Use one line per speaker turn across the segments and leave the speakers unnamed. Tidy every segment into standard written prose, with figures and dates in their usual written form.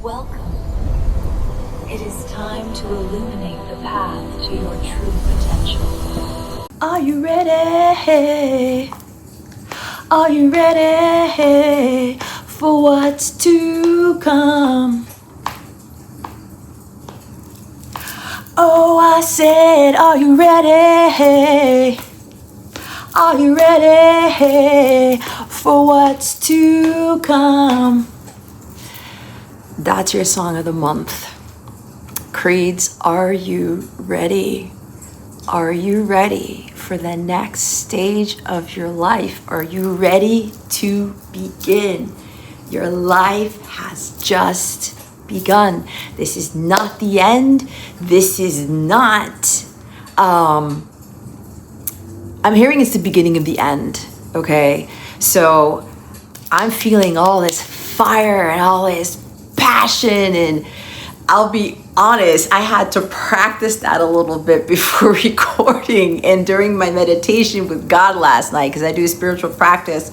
Welcome. It is time to illuminate the path to your true potential.
Are you ready? Are you ready for what's to come? Oh, I said, are you ready? Are you ready for what's to come? That's your song of the month. Creeds, are you ready? Are you ready for the next stage of your life? Are you ready to begin? Your life has just begun. This is not the end. This is not, I'm hearing it's the beginning of the end, okay? So I'm feeling all this fire and all this passion, and I'll be honest, I had to practice that a little bit before recording and during my meditation with God last night, because I do spiritual practice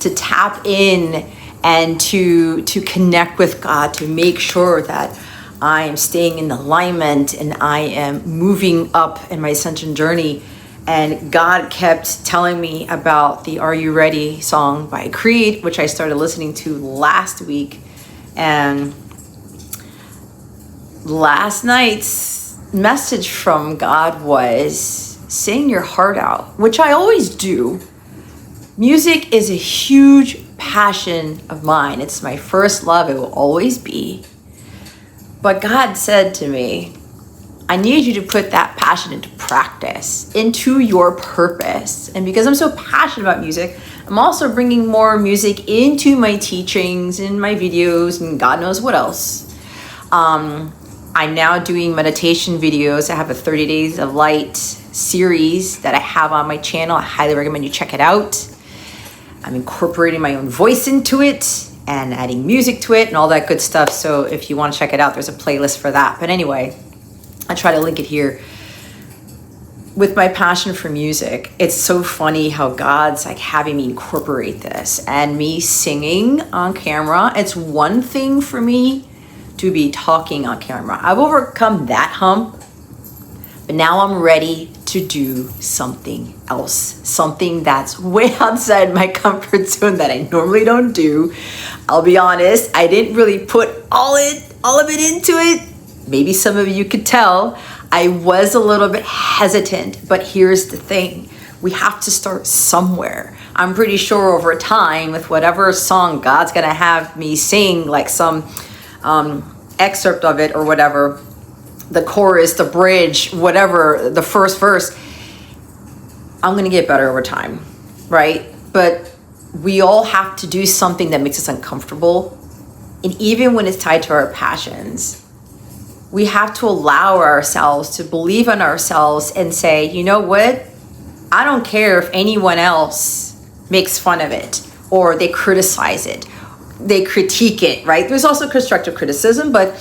to tap in and to connect with God, to make sure that I am staying in alignment and I am moving up in my ascension journey. And God kept telling me about the Are You Ready song by Creed, which I started listening to last week. And last night's message from God was sing your heart out, which I always do. Music is a huge passion of mine. It's my first love. It will always be. But God said to me, I need you to put that passion into practice, into your purpose. And because I'm so passionate about music, I'm also bringing more music into my teachings and my videos and God knows what else. I'm now doing meditation videos. I have a 30 Days of Light series that I have on my channel. I highly recommend you check it out. I'm incorporating my own voice into it and adding music to it and all that good stuff. So if you want to check it out, there's a playlist for that. But anyway, I try to link it here. With my passion for music, it's so funny how God's like having me incorporate this and me singing on camera. It's one thing for me to be talking on camera. I've overcome that hump, but now I'm ready to do something else, something that's way outside my comfort zone that I normally don't do. I'll be honest, I didn't really put all of it into it. Maybe some of you could tell I was a little bit hesitant, but here's the thing. We have to start somewhere. I'm pretty sure over time with whatever song God's gonna have me sing, like some excerpt of it or whatever, the chorus, the bridge, whatever, the first verse, I'm gonna get better over time, right? But we all have to do something that makes us uncomfortable. And even when it's tied to our passions, we have to allow ourselves to believe in ourselves and say, you know what? I don't care if anyone else makes fun of it or they criticize it, they critique it, right? There's also constructive criticism, but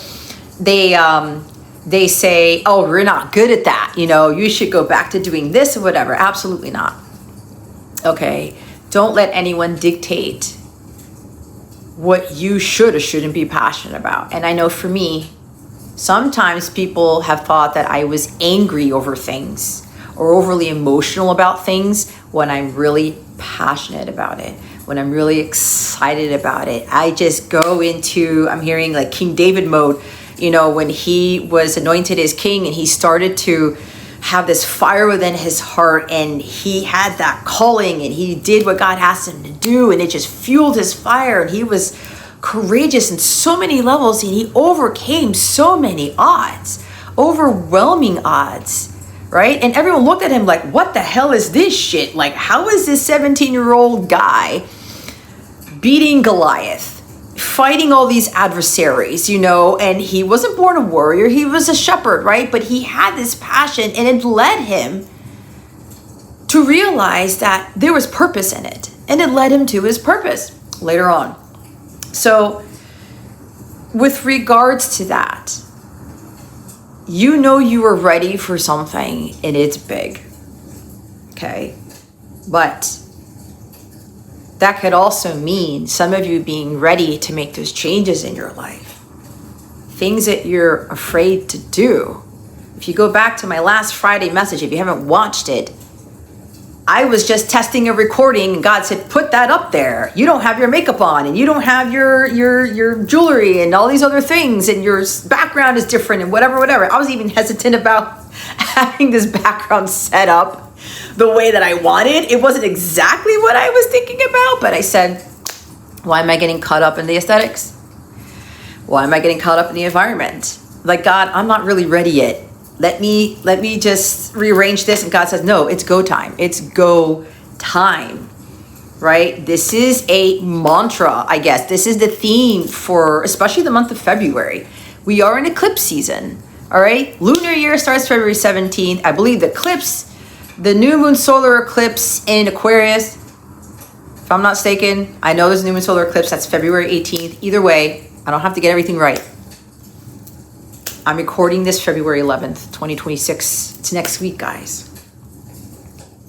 they say, oh, you're not good at that. You know, you should go back to doing this or whatever. Absolutely not. Okay. Don't let anyone dictate what you should or shouldn't be passionate about. And I know for me, sometimes people have thought that I was angry over things or overly emotional about things when I'm really passionate about it, when I'm really excited about it. I just go into, I'm hearing like King David mode, you know, when he was anointed as king and he started to have this fire within his heart and he had that calling and he did what God asked him to do and it just fueled his fire and he was courageous in so many levels and he overcame so many odds, overwhelming odds, right? And everyone looked at him like, what the hell is this shit? Like, how is this 17-year-old guy beating Goliath, fighting all these adversaries, you know? And he wasn't born a warrior, he was a shepherd, right? But he had this passion and it led him to realize that there was purpose in it. And it led him to his purpose later on. So with regards to that, you know you are ready for something and it's big, okay? But that could also mean some of you being ready to make those changes in your life. things that you're afraid to do. If you go back to my last Friday message, if you haven't watched it, I was just testing a recording and God said, put that up there. You don't have your makeup on and you don't have your jewelry and all these other things and your background is different and whatever. I was even hesitant about having this background set up the way that I wanted. It wasn't exactly what I was thinking about, but I said, why am I getting caught up in the aesthetics? Why am I getting caught up in the environment? Like, God, I'm not really ready yet. Let me just rearrange this. And God says, no, it's go time. It's go time, right? This is a mantra, I guess. This is the theme for especially the month of February. We are in eclipse season, all right? Lunar year starts February 17th. I believe the eclipse, the new moon solar eclipse in Aquarius, if I'm not mistaken, I know there's a new moon solar eclipse. That's February 18th. Either way, I don't have to get everything right. I'm recording this February 11th, 2026. It's next week, guys.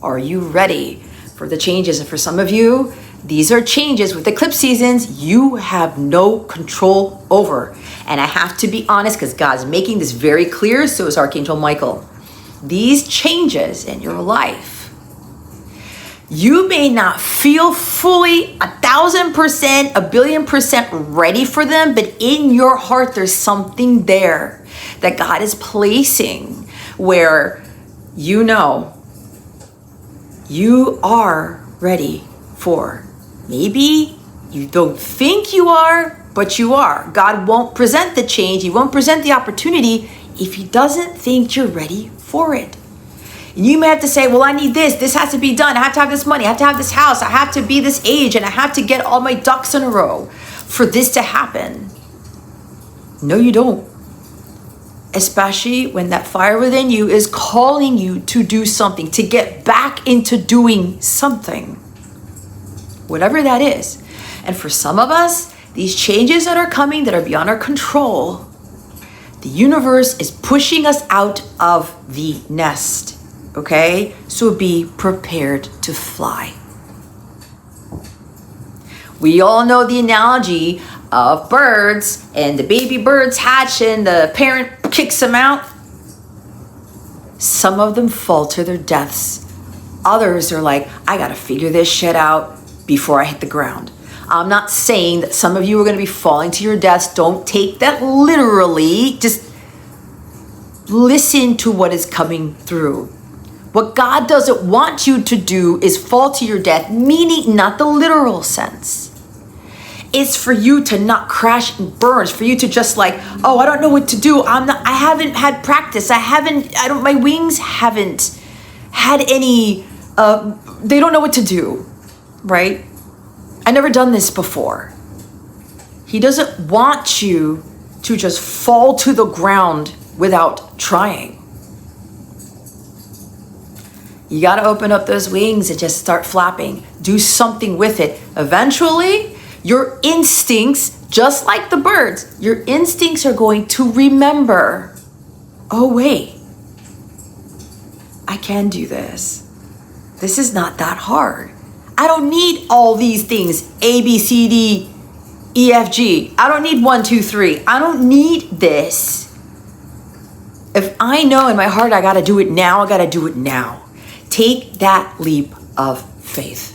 Are you ready for the changes? And for some of you, these are changes with eclipse seasons you have no control over. And I have to be honest because God's making this very clear, so is Archangel Michael. These changes in your life, you may not feel fully 1,000%, 1,000,000,000% ready for them, but in your heart, there's something there that God is placing where you know you are ready for. Maybe you don't think you are, but you are. God won't present the change. He won't present the opportunity if he doesn't think you're ready for it. And you may have to say, well, I need this. This has to be done. I have to have this money. I have to have this house. I have to be this age. And I have to get all my ducks in a row for this to happen. No, you don't. Especially when that fire within you is calling you to do something, to get back into doing something. Whatever that is. And for some of us, these changes that are coming that are beyond our control, the universe is pushing us out of the nest. Okay, so be prepared to fly. We all know the analogy of birds and the baby birds hatch and the parent kicks them out. Some of them fall to their deaths. Others are like, I gotta figure this shit out before I hit the ground. I'm not saying that some of you are gonna be falling to your deaths. Don't take that literally. Just listen to what is coming through. What God doesn't want you to do is fall to your death, meaning not the literal sense. It's for you to not crash and burn. It's for you to just like, oh, I don't know what to do. I haven't had practice. My wings haven't had any, they don't know what to do, right? I never done this before. He doesn't want you to just fall to the ground without trying. You got to open up those wings and just start flapping. Do something with it. Eventually, your instincts, just like the birds, your instincts are going to remember, oh, wait, I can do this. This is not that hard. I don't need all these things, A, B, C, D, E, F, G. I don't need 1, 2, 3. I don't need this. If I know in my heart I got to do it now, I got to do it now. Take that leap of faith.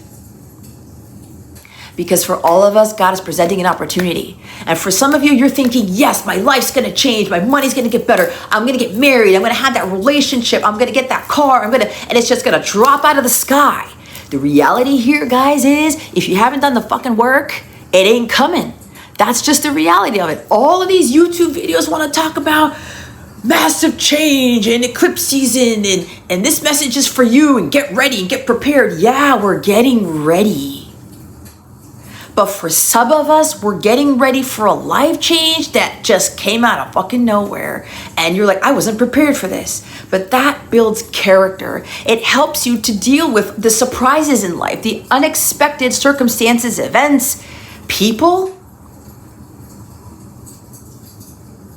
Because for all of us, God is presenting an opportunity. And for some of you, you're thinking, yes, my life's going to change. My money's going to get better. I'm going to get married. I'm going to have that relationship. I'm going to get that car. And it's just going to drop out of the sky. The reality here, guys, is if you haven't done the fucking work, it ain't coming. That's just the reality of it. All of these YouTube videos want to talk about massive change and eclipse season and this message is for you and get ready and get prepared. Yeah, we're getting ready. But for some of us, we're getting ready for a life change that just came out of fucking nowhere. And you're like, I wasn't prepared for this. But that builds character. It helps you to deal with the surprises in life, the unexpected circumstances, events, people.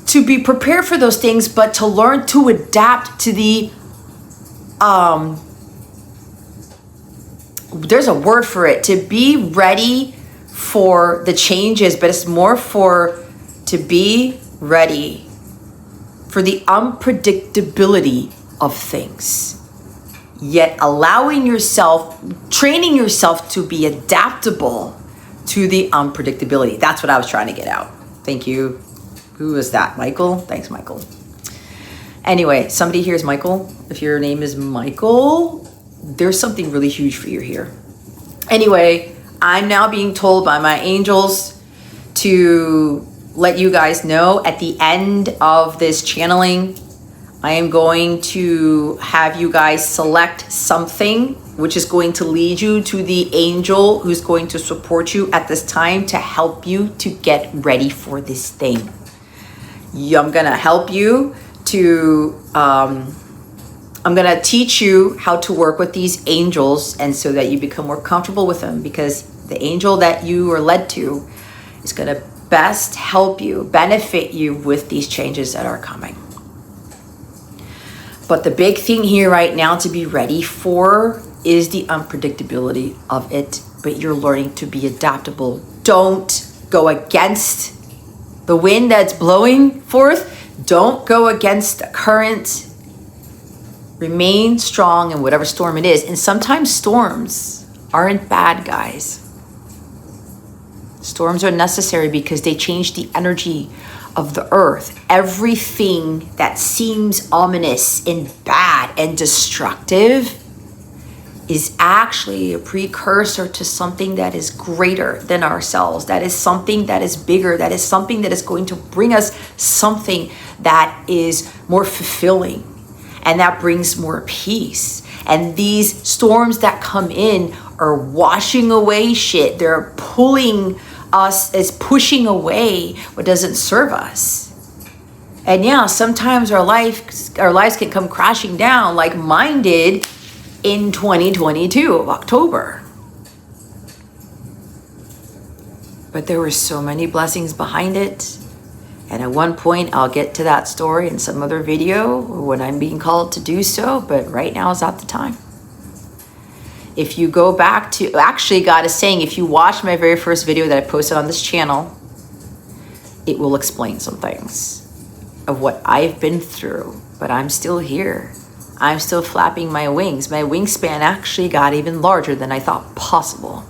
To be prepared for those things, but to learn to adapt to the, there's a word for it, to be ready for the changes, but it's more to be ready for the unpredictability of things, yet allowing yourself, training yourself to be adaptable to the unpredictability. That's what I was trying to get out. Thank you. Who was that? Michael? Thanks, Michael. Anyway, somebody here is Michael. If your name is Michael, there's something really huge for you here. Anyway, I'm now being told by my angels to let you guys know at the end of this channeling, I am going to have you guys select something which is going to lead you to the angel who's going to support you at this time to help you to get ready for this thing. I'm going to help you to, I'm going to teach you how to work with these angels, and so that you become more comfortable with them, because the angel that you are led to is going to best help you, benefit you with these changes that are coming. But the big thing here right now to be ready for is the unpredictability of it, but you're learning to be adaptable. Don't go against the wind that's blowing forth. Don't go against the current. Remain strong in whatever storm it is. And sometimes storms aren't bad, guys. Storms are necessary because they change the energy of the earth. Everything that seems ominous and bad and destructive is actually a precursor to something that is greater than ourselves. That is something that is bigger. That is something that is going to bring us something that is more fulfilling and that brings more peace. And these storms that come in are washing away shit. They're pulling us, is pushing away what doesn't serve us. And yeah, sometimes our lives can come crashing down like mine did in 2022 of October. But there were so many blessings behind it. And at one point, I'll get to that story in some other video when I'm being called to do so. But right now is not the time. If you go back to, actually God is saying, if you watch my very first video that I posted on this channel, it will explain some things of what I've been through. But I'm still here. I'm still flapping my wings. My wingspan actually got even larger than I thought possible.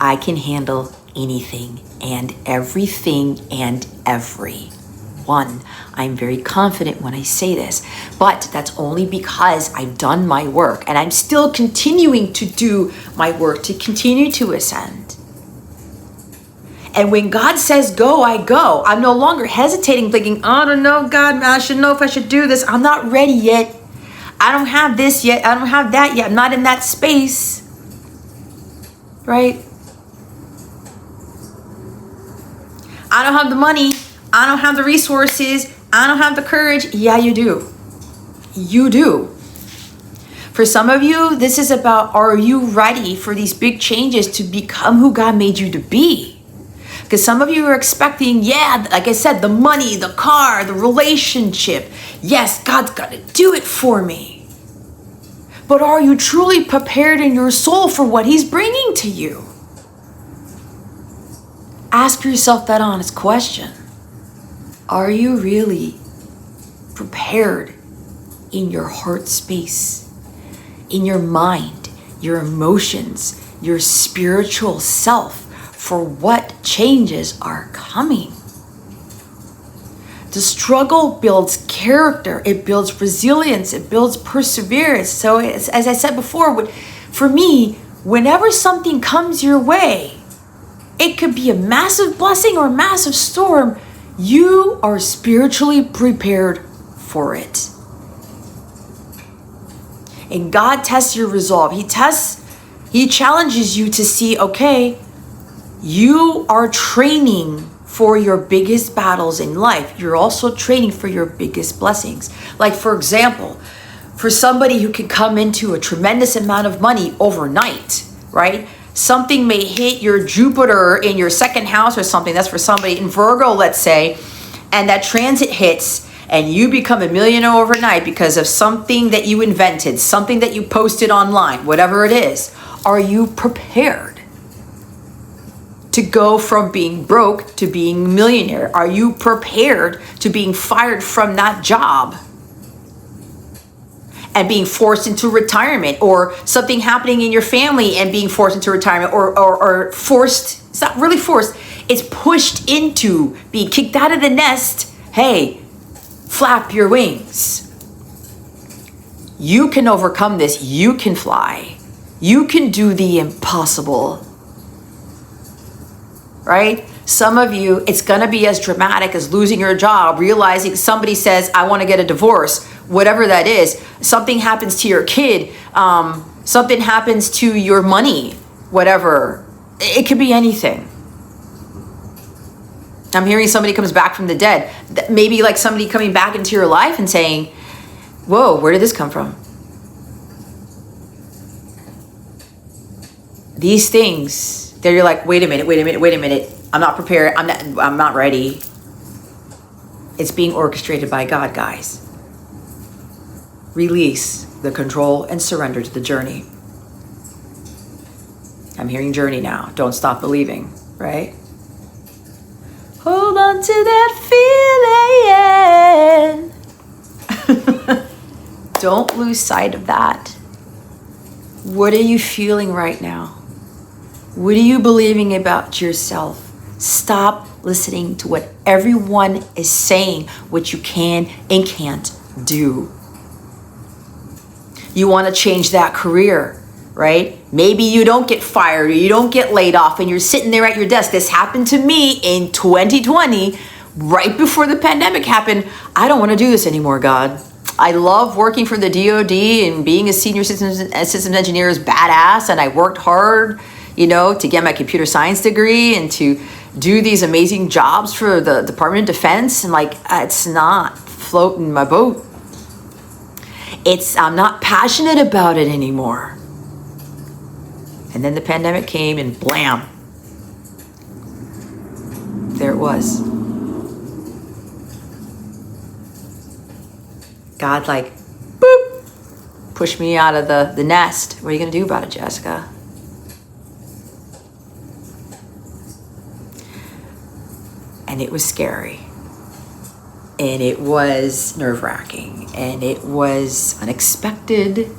I can handle anything and everything and everyone. I'm very confident when I say this, but that's only because I've done my work and I'm still continuing to do my work to continue to ascend. And when God says go, I go. I'm no longer hesitating, thinking, I don't know, God, I should know if I should do this. I'm not ready yet. I don't have this yet. I don't have that yet. I'm not in that space. Right? I don't have the money. I don't have the resources. I don't have the courage. Yeah, you do. You do. For some of you, this is about, are you ready for these big changes to become who God made you to be? Because some of you are expecting, yeah, like I said, the money, the car, the relationship. Yes, God's got to do it for me. But are you truly prepared in your soul for what He's bringing to you? Ask yourself that honest question. Are you really prepared in your heart space, in your mind, your emotions, your spiritual self for what changes are coming? The struggle builds character, it builds resilience, it builds perseverance. So as I said before, for me, whenever something comes your way, it could be a massive blessing or a massive storm, you are spiritually prepared for it. And God tests your resolve. He challenges you to see, okay, you are training for your biggest battles in life. You're also training for your biggest blessings. Like, for example, for somebody who can come into a tremendous amount of money overnight, right? Something may hit your Jupiter in your second house or something. That's for somebody in Virgo, let's say, and that transit hits and you become a millionaire overnight because of something that you invented, something that you posted online, whatever it is. Are you prepared? to go from being broke to being a millionaire? Are you prepared to being fired from that job and being forced into retirement, or something happening in your family and being forced into retirement, or forced, it's not really forced, it's pushed into being kicked out of the nest? Hey, flap your wings. You can overcome this. You can fly. You can do the impossible. Right? Some of you, it's going to be as dramatic as losing your job, realizing somebody says, I want to get a divorce, whatever that is. Something happens to your kid. Something happens to your money, whatever. It could be anything. I'm hearing somebody comes back from the dead. Maybe like somebody coming back into your life and saying, whoa, where did this come from? These things that you're like, wait a minute. I'm not prepared. I'm not ready. It's being orchestrated by God, guys. Release the control and surrender to the journey. I'm hearing journey now. Don't stop believing, right? Hold on to that feeling. Don't lose sight of that. What are you feeling right now? What are you believing about yourself? Stop listening to what everyone is saying, what you can and can't do. You want to change that career, right? Maybe you don't get fired or you don't get laid off and you're sitting there at your desk. This happened to me in 2020, right before the pandemic happened. I don't want to do this anymore, God. I love working for the DoD, and being a senior systems engineer is badass, and I worked hard, to get my computer science degree and to do these amazing jobs for the Department of Defense, and it's not floating my boat. I'm not passionate about it anymore. And then the pandemic came and blam, there it was. God boop, pushed me out of the nest. What are you going to do about it, Jessica? And it was scary. And it was nerve-wracking. And it was unexpected.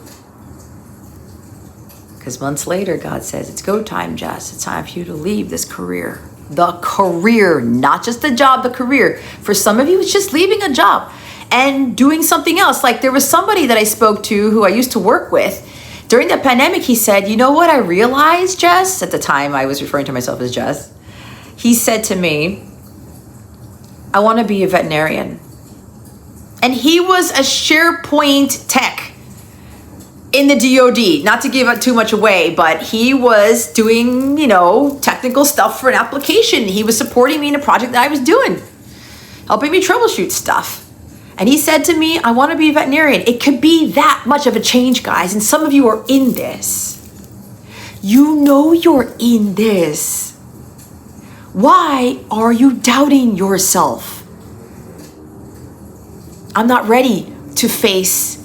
Because months later, God says, it's go time, Jess. It's time for you to leave this career. The career, not just the job, the career. For some of you, it's just leaving a job and doing something else. There was somebody that I spoke to who I used to work with. During the pandemic, he said, you know what I realized, Jess? At the time, I was referring to myself as Jess. He said to me, I want to be a veterinarian. And he was a SharePoint tech in the DoD. Not to give too much away, but he was doing, technical stuff for an application. He was supporting me in a project that I was doing, helping me troubleshoot stuff. And he said to me, I want to be a veterinarian. It could be that much of a change, guys. And some of you are in this. You know you're in this. Why are you doubting yourself? I'm not ready to face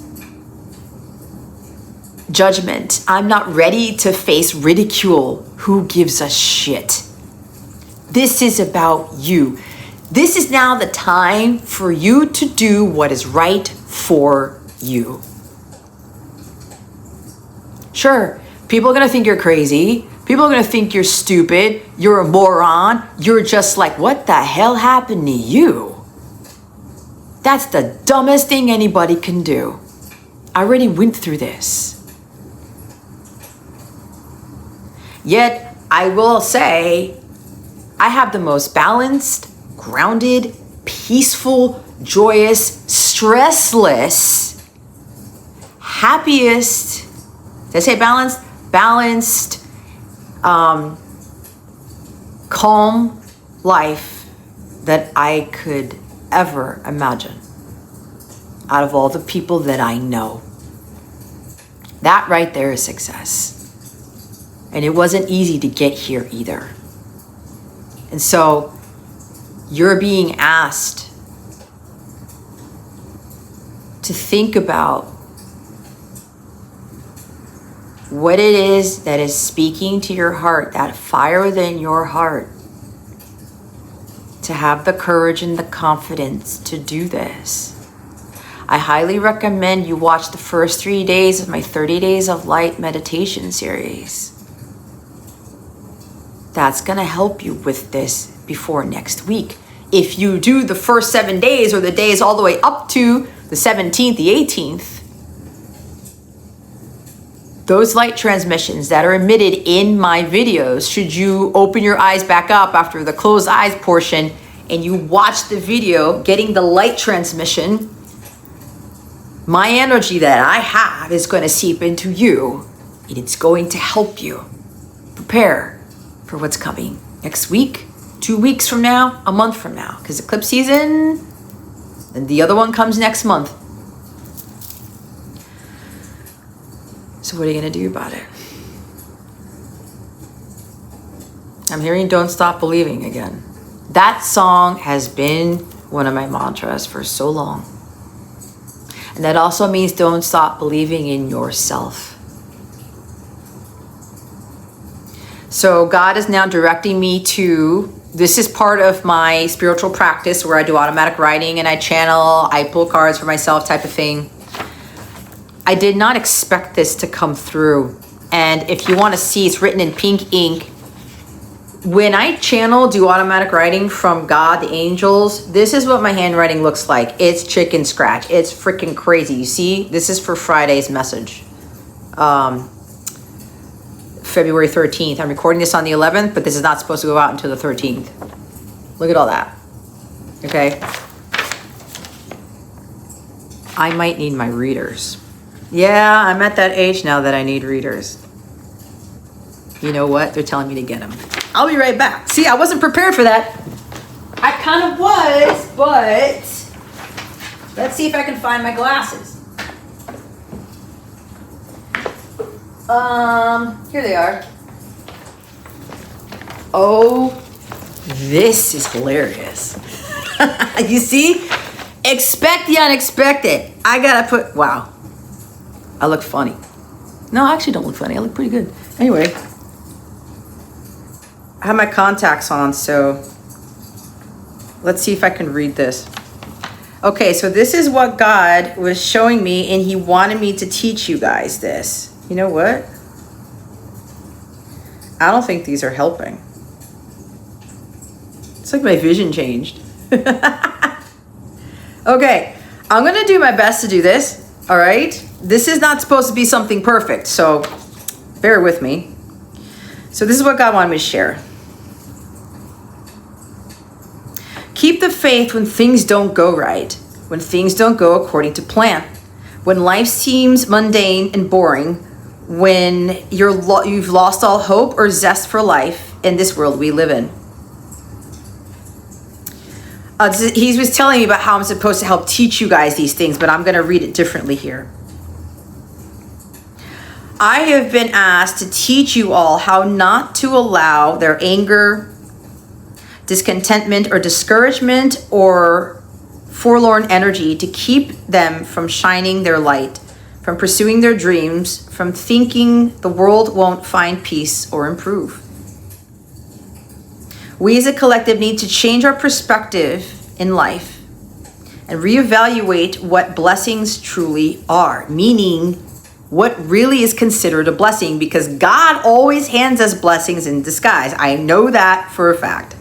judgment. I'm not ready to face ridicule. Who gives a shit? This is about you. This is now the time for you to do what is right for you. Sure, people are going to think you're crazy. People are going to think you're stupid. You're a moron. You're just what the hell happened to you? That's the dumbest thing anybody can do. I already went through this. Yet, I will say, I have the most balanced, grounded, peaceful, joyous, stressless, happiest, did I say balanced? Balanced, calm life that I could ever imagine out of all the people that I know. That right there is success. And it wasn't easy to get here either. And so you're being asked to think about what it is that is speaking to your heart, that fire within your heart, to have the courage and the confidence to do this. I highly recommend you watch the first 3 days of my 30 Days of Light meditation series. That's going to help you with this before next week. If you do the first 7 days or the days all the way up to the 17th, the 18th, those light transmissions that are emitted in my videos, should you open your eyes back up after the closed eyes portion and you watch the video getting the light transmission, my energy that I have is going to seep into you, and it's going to help you prepare for what's coming next week, 2 weeks from now, a month from now, because eclipse season, and the other one comes next month. So what are you going to do about it? I'm hearing Don't Stop Believing again. That song has been one of my mantras for so long. And that also means don't stop believing in yourself. So God is now directing me to, this is part of my spiritual practice where I do automatic writing and I channel, I pull cards for myself type of thing. I did not expect this to come through. And if you want to see, it's written in pink ink. When I channel, do automatic writing from God, the angels, this is what my handwriting looks like. It's chicken scratch. It's freaking crazy. You see, this is for Friday's message. February 13th. I'm recording this on the 11th, but this is not supposed to go out until the 13th. Look at all that. Okay. I might need my readers. Yeah, I'm at that age now that I need readers. You know what? They're telling me to get them. I'll be right back. See, I wasn't prepared for that. I kind of was, but let's see if I can find my glasses. Here they are. Oh, this is hilarious. You see? Expect the unexpected. I gotta put, wow. I look funny. No, I actually don't look funny. I look pretty good. Anyway, I have my contacts on, so let's see if I can read this. Okay, so this is what God was showing me, and he wanted me to teach you guys this. You know what? I don't think these are helping. It's like my vision changed. Okay, I'm gonna do my best to do this, all right? This is not supposed to be something perfect, so bear with me. So this is what God wanted me to share. Keep the faith when things don't go right, when things don't go according to plan, when life seems mundane and boring, when you've lost all hope or zest for life in this world we live in. He was telling me about how I'm supposed to help teach you guys these things, but I'm going to read it differently here. I have been asked to teach you all how not to allow their anger, discontentment, or discouragement, or forlorn energy to keep them from shining their light, from pursuing their dreams, from thinking the world won't find peace or improve. We as a collective need to change our perspective in life and reevaluate what blessings truly are, meaning what really is considered a blessing, because God always hands us blessings in disguise. I know that for a fact.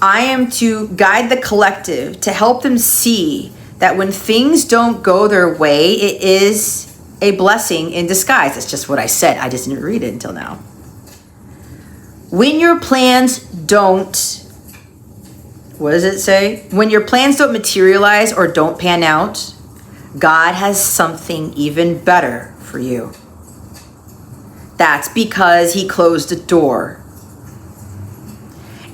I am to guide the collective to help them see that when things don't go their way, it is a blessing in disguise. That's just what I said. I just didn't read it until now. When your plans don't, what does it say? When your plans don't materialize or don't pan out, God has something even better for you. That's because he closed the door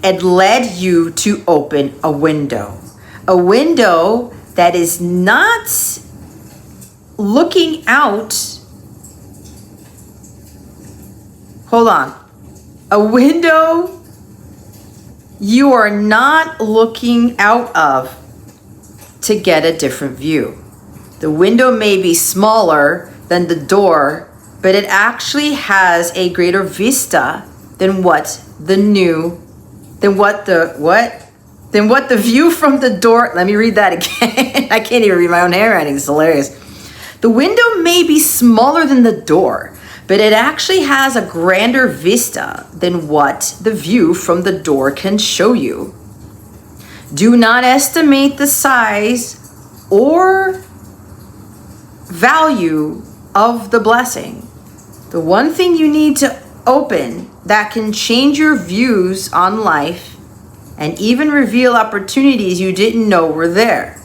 and led you to open a window. A window that is not looking out. Hold on. A window you are not looking out of to get a different view. The window may be smaller than the door but it actually has a greater vista than what the view from the door. Let me read that again. I can't even read my own handwriting. It's hilarious. The window may be smaller than the door, but it actually has a grander vista than what the view from the door can show you. Do not estimate the size or value of the blessing. The one thing you need to open that can change your views on life and even reveal opportunities you didn't know were there.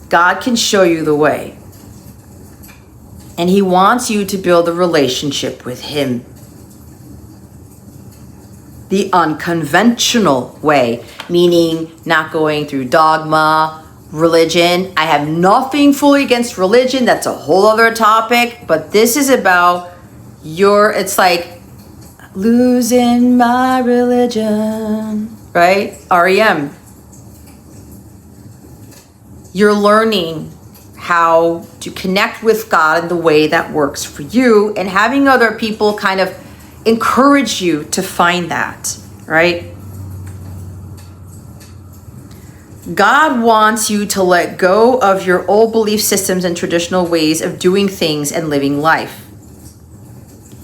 God can show you the way. And He wants you to build a relationship with Him. The unconventional way, meaning not going through dogma, religion. I have nothing fully against religion. That's a whole other topic. But this is about it's like losing my religion, right? REM. You're learning how to connect with God in the way that works for you, and having other people kind of encourage you to find that, right? God wants you to let go of your old belief systems and traditional ways of doing things and living life.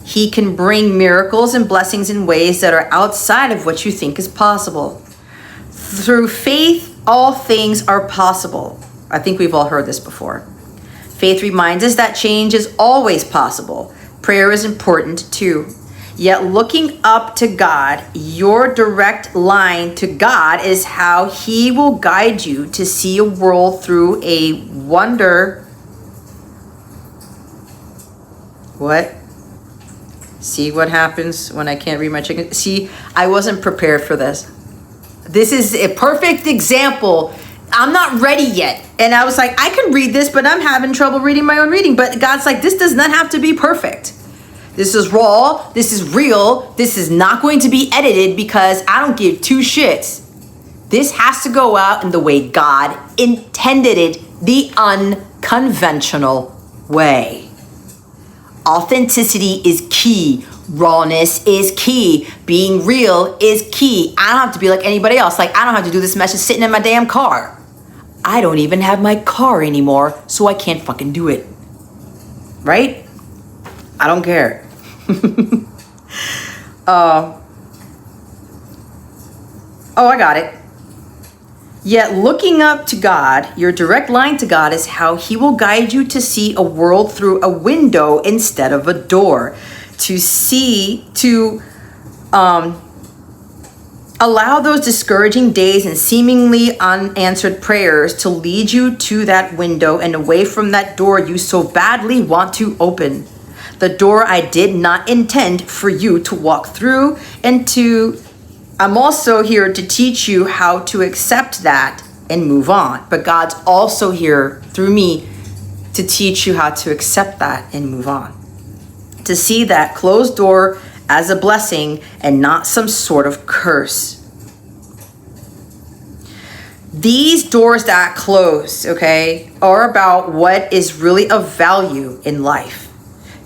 He can bring miracles and blessings in ways that are outside of what you think is possible. Through faith, all things are possible. I think we've all heard this before. Faith reminds us that change is always possible. Prayer is important too. Yet looking up to God, your direct line to God is how He will guide you to see a world through a wonder. What? See what happens when I can't read my chicken? See, I wasn't prepared for this. This is a perfect example. I'm not ready yet. And I was like, I can read this, but I'm having trouble reading my own reading. But God's like, this does not have to be perfect. This is raw. This is real. This is not going to be edited because I don't give two shits. This has to go out in the way God intended it, the unconventional way. Authenticity is key. Rawness is key. Being real is key. I don't have to be like anybody else. Like, I don't have to do this message sitting in my damn car. I don't even have my car anymore, so I can't fucking do it. Right? I don't care. I got it. Yet looking up to God, your direct line to God is how He will guide you to see a world through a window instead of a door. Allow those discouraging days and seemingly unanswered prayers to lead you to that window and away from that door you so badly want to open. The door I did not intend for you to walk through, I'm also here to teach you how to accept that and move on. But God's also here through me to teach you how to accept that and move on. To see that closed door as a blessing and not some sort of curse. These doors that close, okay, are about what is really of value in life.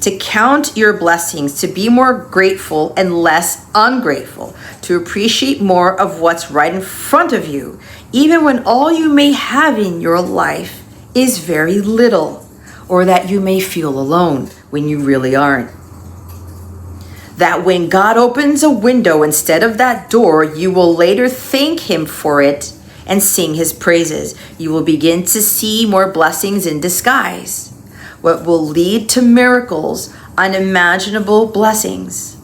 To count your blessings, to be more grateful and less ungrateful, to appreciate more of what's right in front of you, even when all you may have in your life is very little, or that you may feel alone when you really aren't. That when God opens a window instead of that door, you will later thank Him for it and sing His praises. You will begin to see more blessings in disguise. What will lead to miracles, unimaginable blessings.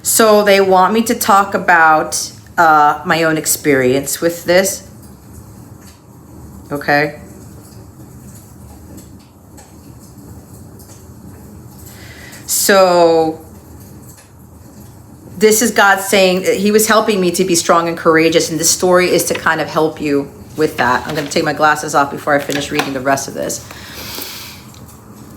So they want me to talk about my own experience with this. Okay. So this is God saying He was helping me to be strong and courageous. And this story is to kind of help you with that. I'm going to take my glasses off before I finish reading the rest of this.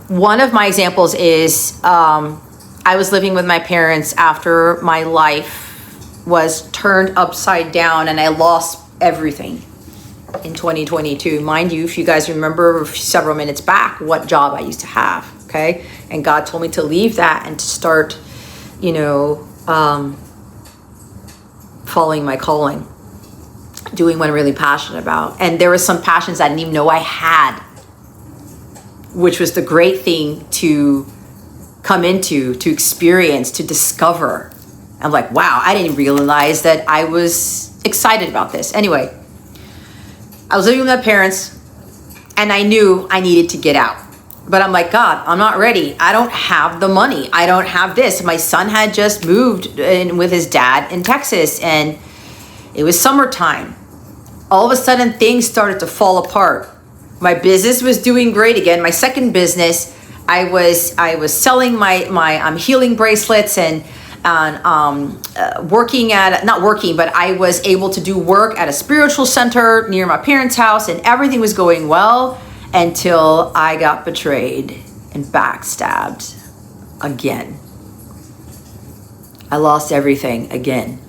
One of my examples is I was living with my parents after my life was turned upside down and I lost everything. in 2022. Mind you, if you guys remember several minutes back, what job I used to have, okay? And God told me to leave that and to start, you know, following my calling, doing what I'm really passionate about. And there were some passions I didn't even know I had, which was the great thing to come into, to experience, to discover. I'm like, wow, I didn't realize that I was excited about this. Anyway, I was living with my parents and I knew I needed to get out. But I'm like, God, I'm not ready. I don't have the money. I don't have this. My son had just moved in with his dad in Texas and it was summertime. All of a sudden things started to fall apart. My business was doing great again. My second business, I was selling my healing bracelets and working at, not working, but I was able to do work at a spiritual center near my parents' house and everything was going well until I got betrayed and backstabbed again. I lost everything again.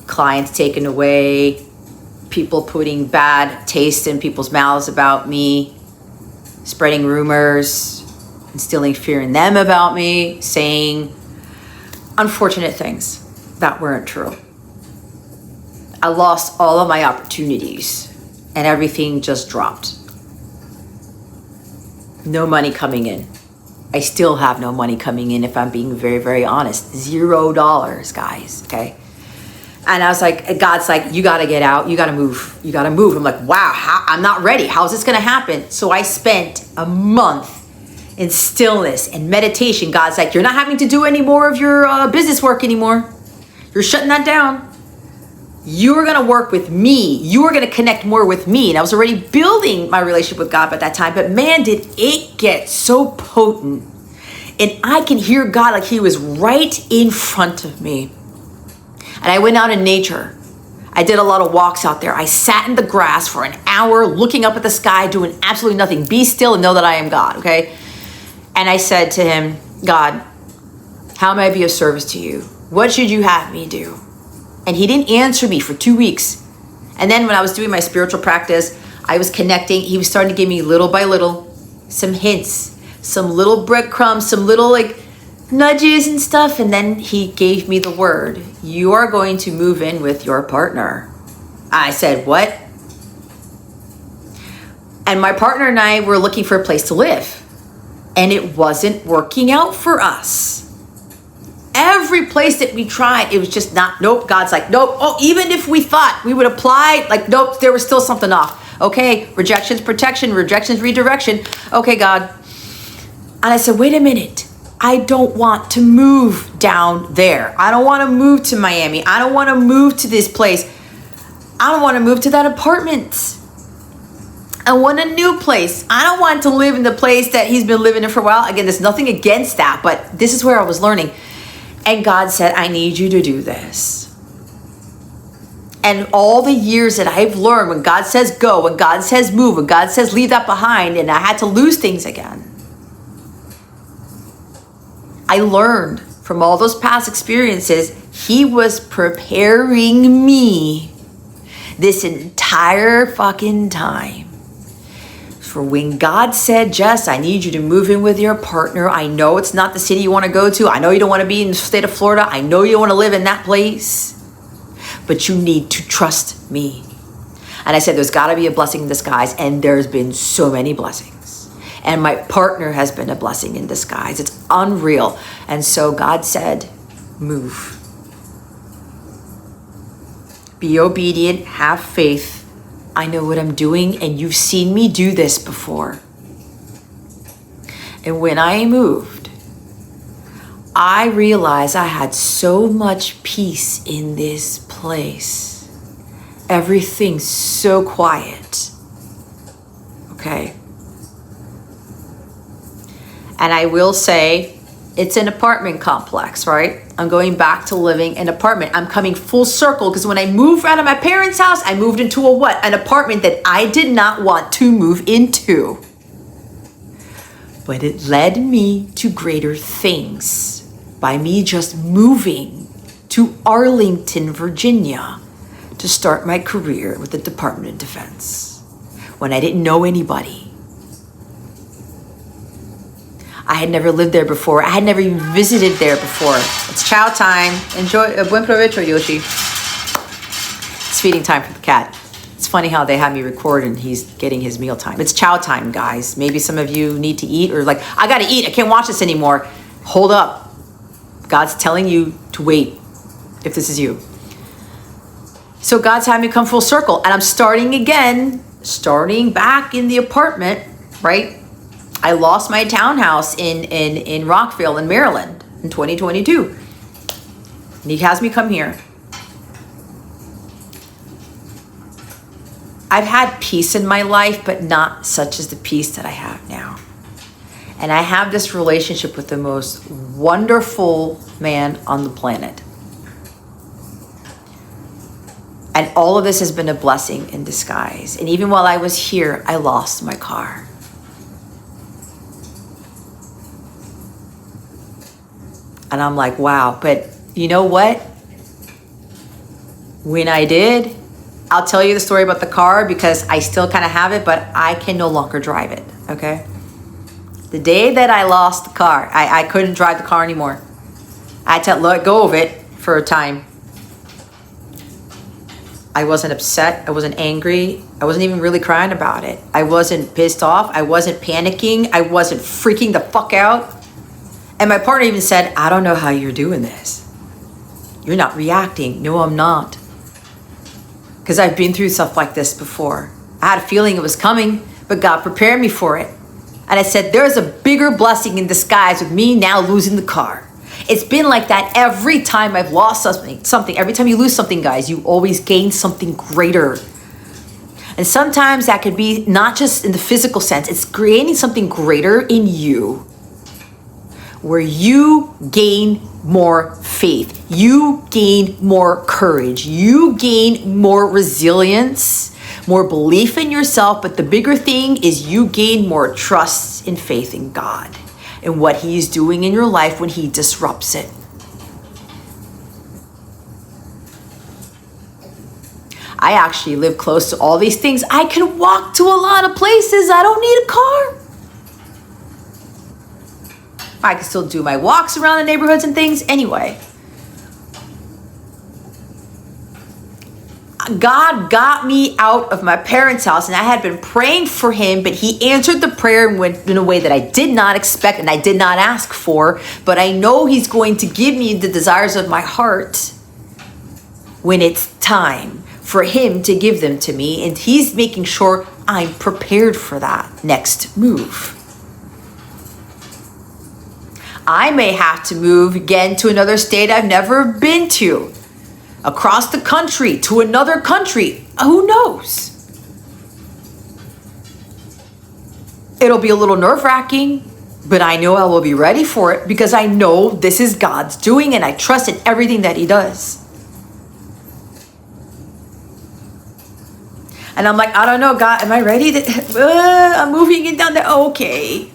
Clients taken away, people putting bad taste in people's mouths about me, spreading rumors, instilling fear in them about me, saying unfortunate things that weren't true. I lost all of my opportunities and everything just dropped. No money coming in. I still have no money coming in if I'm being very, very honest. $0, guys, okay? And I was like, God's like, you gotta get out, you gotta move, you gotta move. I'm like, wow, I'm not ready. How's this gonna happen? So I spent a month in stillness and meditation. God's like, you're not having to do any more of your business work anymore. You're shutting that down. You're gonna work with me. You're gonna connect more with me. And I was already building my relationship with God at that time, but man, did it get so potent. And I can hear God like he was right in front of me. And I went out in nature. I did a lot of walks out there. I sat in the grass for an hour looking up at the sky, doing absolutely nothing. Be still and know that I am God, okay? And I said to him, God, how may I be of service to you? What should you have me do? And he didn't answer me for 2 weeks. And then when I was doing my spiritual practice, I was connecting. He was starting to give me little by little some hints, some little breadcrumbs, some little like nudges and stuff. And then he gave me the word, you are going to move in with your partner. I said, what? And my partner and I were looking for a place to live. And it wasn't working out for us. Every place that we tried, it was just not, nope. God's like, nope. Oh, even if we thought we would apply, like, nope, there was still something off. Okay, rejection's protection, rejection's redirection. Okay, God. And I said, wait a minute. I don't want to move down there. I don't want to move to Miami. I don't want to move to this place. I don't want to move to that apartment. I want a new place. I don't want to live in the place that he's been living in for a while. Again, there's nothing against that, but this is where I was learning. And God said, I need you to do this. And all the years that I've learned, when God says go, when God says move, when God says leave that behind, and I had to lose things again. I learned from all those past experiences, he was preparing me this entire fucking time. For when God said, Jess, I need you to move in with your partner. I know it's not the city you want to go to. I know you don't want to be in the state of Florida. I know you don't want to live in that place. But you need to trust me. And I said, there's got to be a blessing in disguise. And there's been so many blessings. And my partner has been a blessing in disguise. It's unreal. And so God said, move. Be obedient. Have faith. I know what I'm doing, and you've seen me do this before. And when I moved, I realized I had so much peace in this place. Everything's so quiet. Okay. And I will say, it's an apartment complex, right? I'm going back to living in an apartment. I'm coming full circle because when I moved out of my parents' house, I moved into a what? An apartment that I did not want to move into. But it led me to greater things by me just moving to Arlington, Virginia, to start my career with the Department of Defense when I didn't know anybody. I had never lived there before. I had never even visited there before. It's chow time. Enjoy. Buen provecho, Yoshi. It's feeding time for the cat. It's funny how they have me record and he's getting his meal time. It's chow time, guys. Maybe some of you need to eat or like, I gotta eat. I can't watch this anymore. Hold up. God's telling you to wait if this is you. So God's having me come full circle. And I'm starting again, starting back in the apartment, right? I lost my townhouse in Rockville in Maryland in 2022. And he has me come here. I've had peace in my life, but not such as the peace that I have now. And I have this relationship with the most wonderful man on the planet. And all of this has been a blessing in disguise. And even while I was here, I lost my car. And I'm like, wow, but you know what? When I did, I'll tell you the story about the car because I still kind of have it, but I can no longer drive it, okay? The day that I lost the car, I couldn't drive the car anymore. I had to let go of it for a time. I wasn't upset. I wasn't angry. I wasn't even really crying about it. I wasn't pissed off. I wasn't panicking. I wasn't freaking the fuck out. And my partner even said, I don't know how you're doing this. You're not reacting. No, I'm not. Because I've been through stuff like this before. I had a feeling it was coming, but God prepared me for it. And I said, there's a bigger blessing in disguise with me now losing the car. It's been like that every time I've lost something. Every time you lose something, guys, you always gain something greater. And sometimes that could be not just in the physical sense. It's creating something greater in you where you gain more faith. You gain more courage. You gain more resilience, more belief in yourself. But the bigger thing is you gain more trust and faith in God and what He's doing in your life when He disrupts it. I actually live close to all these things. I can walk to a lot of places. I don't need a car. I can still do my walks around the neighborhoods and things anyway. God got me out of my parents' house and I had been praying for Him, but He answered the prayer in a way that I did not expect and I did not ask for. But I know He's going to give me the desires of my heart when it's time for Him to give them to me. And He's making sure I'm prepared for that next move. I may have to move again to another state I've never been to. Across the country, to another country. Who knows? It'll be a little nerve-wracking, but I know I will be ready for it because I know this is God's doing and I trust in everything that He does. And I'm like, I don't know, God, am I ready? I'm moving it down there. Okay.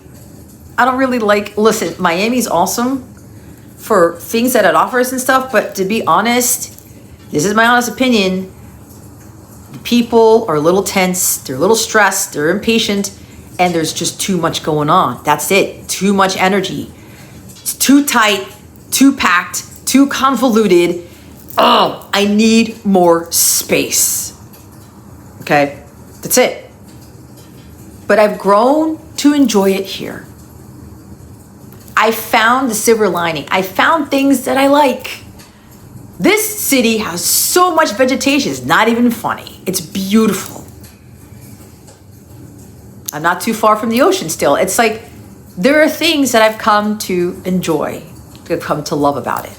I don't really listen, Miami's awesome for things that it offers and stuff, but to be honest, this is my honest opinion, the people are a little tense, they're a little stressed, they're impatient, and there's just too much going on. That's it. Too much energy. It's too tight, too packed, too convoluted. Oh, I need more space. Okay, that's it. But I've grown to enjoy it here. I found the silver lining. I found things that I like. This city has so much vegetation, it's not even funny. It's beautiful. I'm not too far from the ocean still. It's like, there are things that I've come to enjoy, to come to love about it.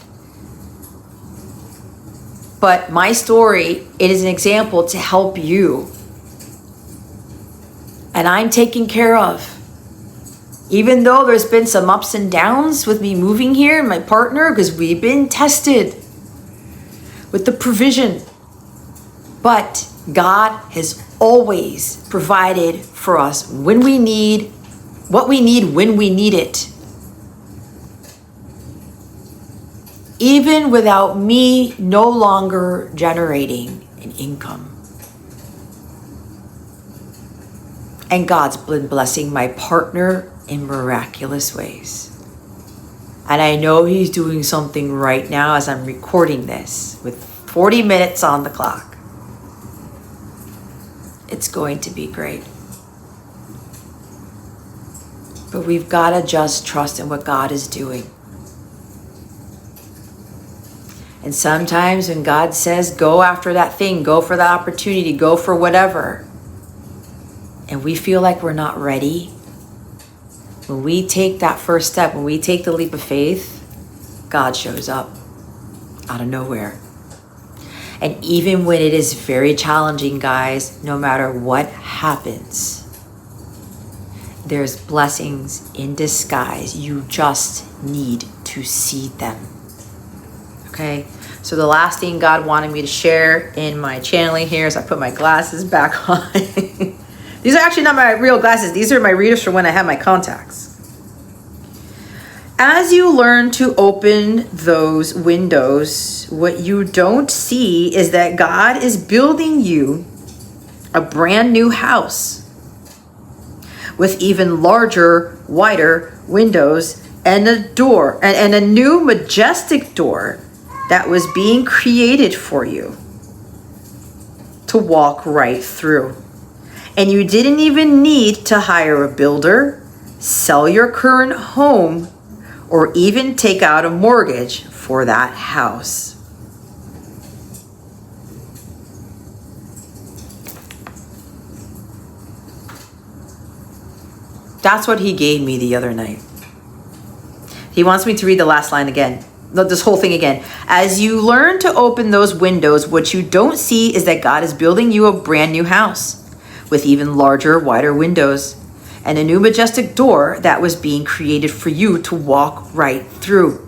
But my story, it is an example to help you. And I'm taken care of. Even though there's been some ups and downs with me moving here and my partner, because we've been tested with the provision. But God has always provided for us when we need, what we need when we need it. Even without me no longer generating and income. And God's been blessing my partner in miraculous ways. And I know He's doing something right now as I'm recording this with 40 minutes on the clock. It's going to be great. But we've got to just trust in what God is doing. And sometimes when God says, go after that thing, go for that opportunity, go for whatever, and we feel like we're not ready, when we take that first step, when we take the leap of faith, God shows up out of nowhere. And even when it is very challenging, guys, no matter what happens, there's blessings in disguise. You just need to see them. Okay? So the last thing God wanted me to share in my channeling here is I put my glasses back on. These are actually not my real glasses. These are my readers from when I had my contacts. As you learn to open those windows, what you don't see is that God is building you a brand new house with even larger, wider windows and a door, and a new majestic door that was being created for you to walk right through. And you didn't even need to hire a builder, sell your current home, or even take out a mortgage for that house. That's what He gave me the other night. He wants me to read the last line again. This whole thing again. As you learn to open those windows, what you don't see is that God is building you a brand new house with even larger, wider windows and a new majestic door that was being created for you to walk right through.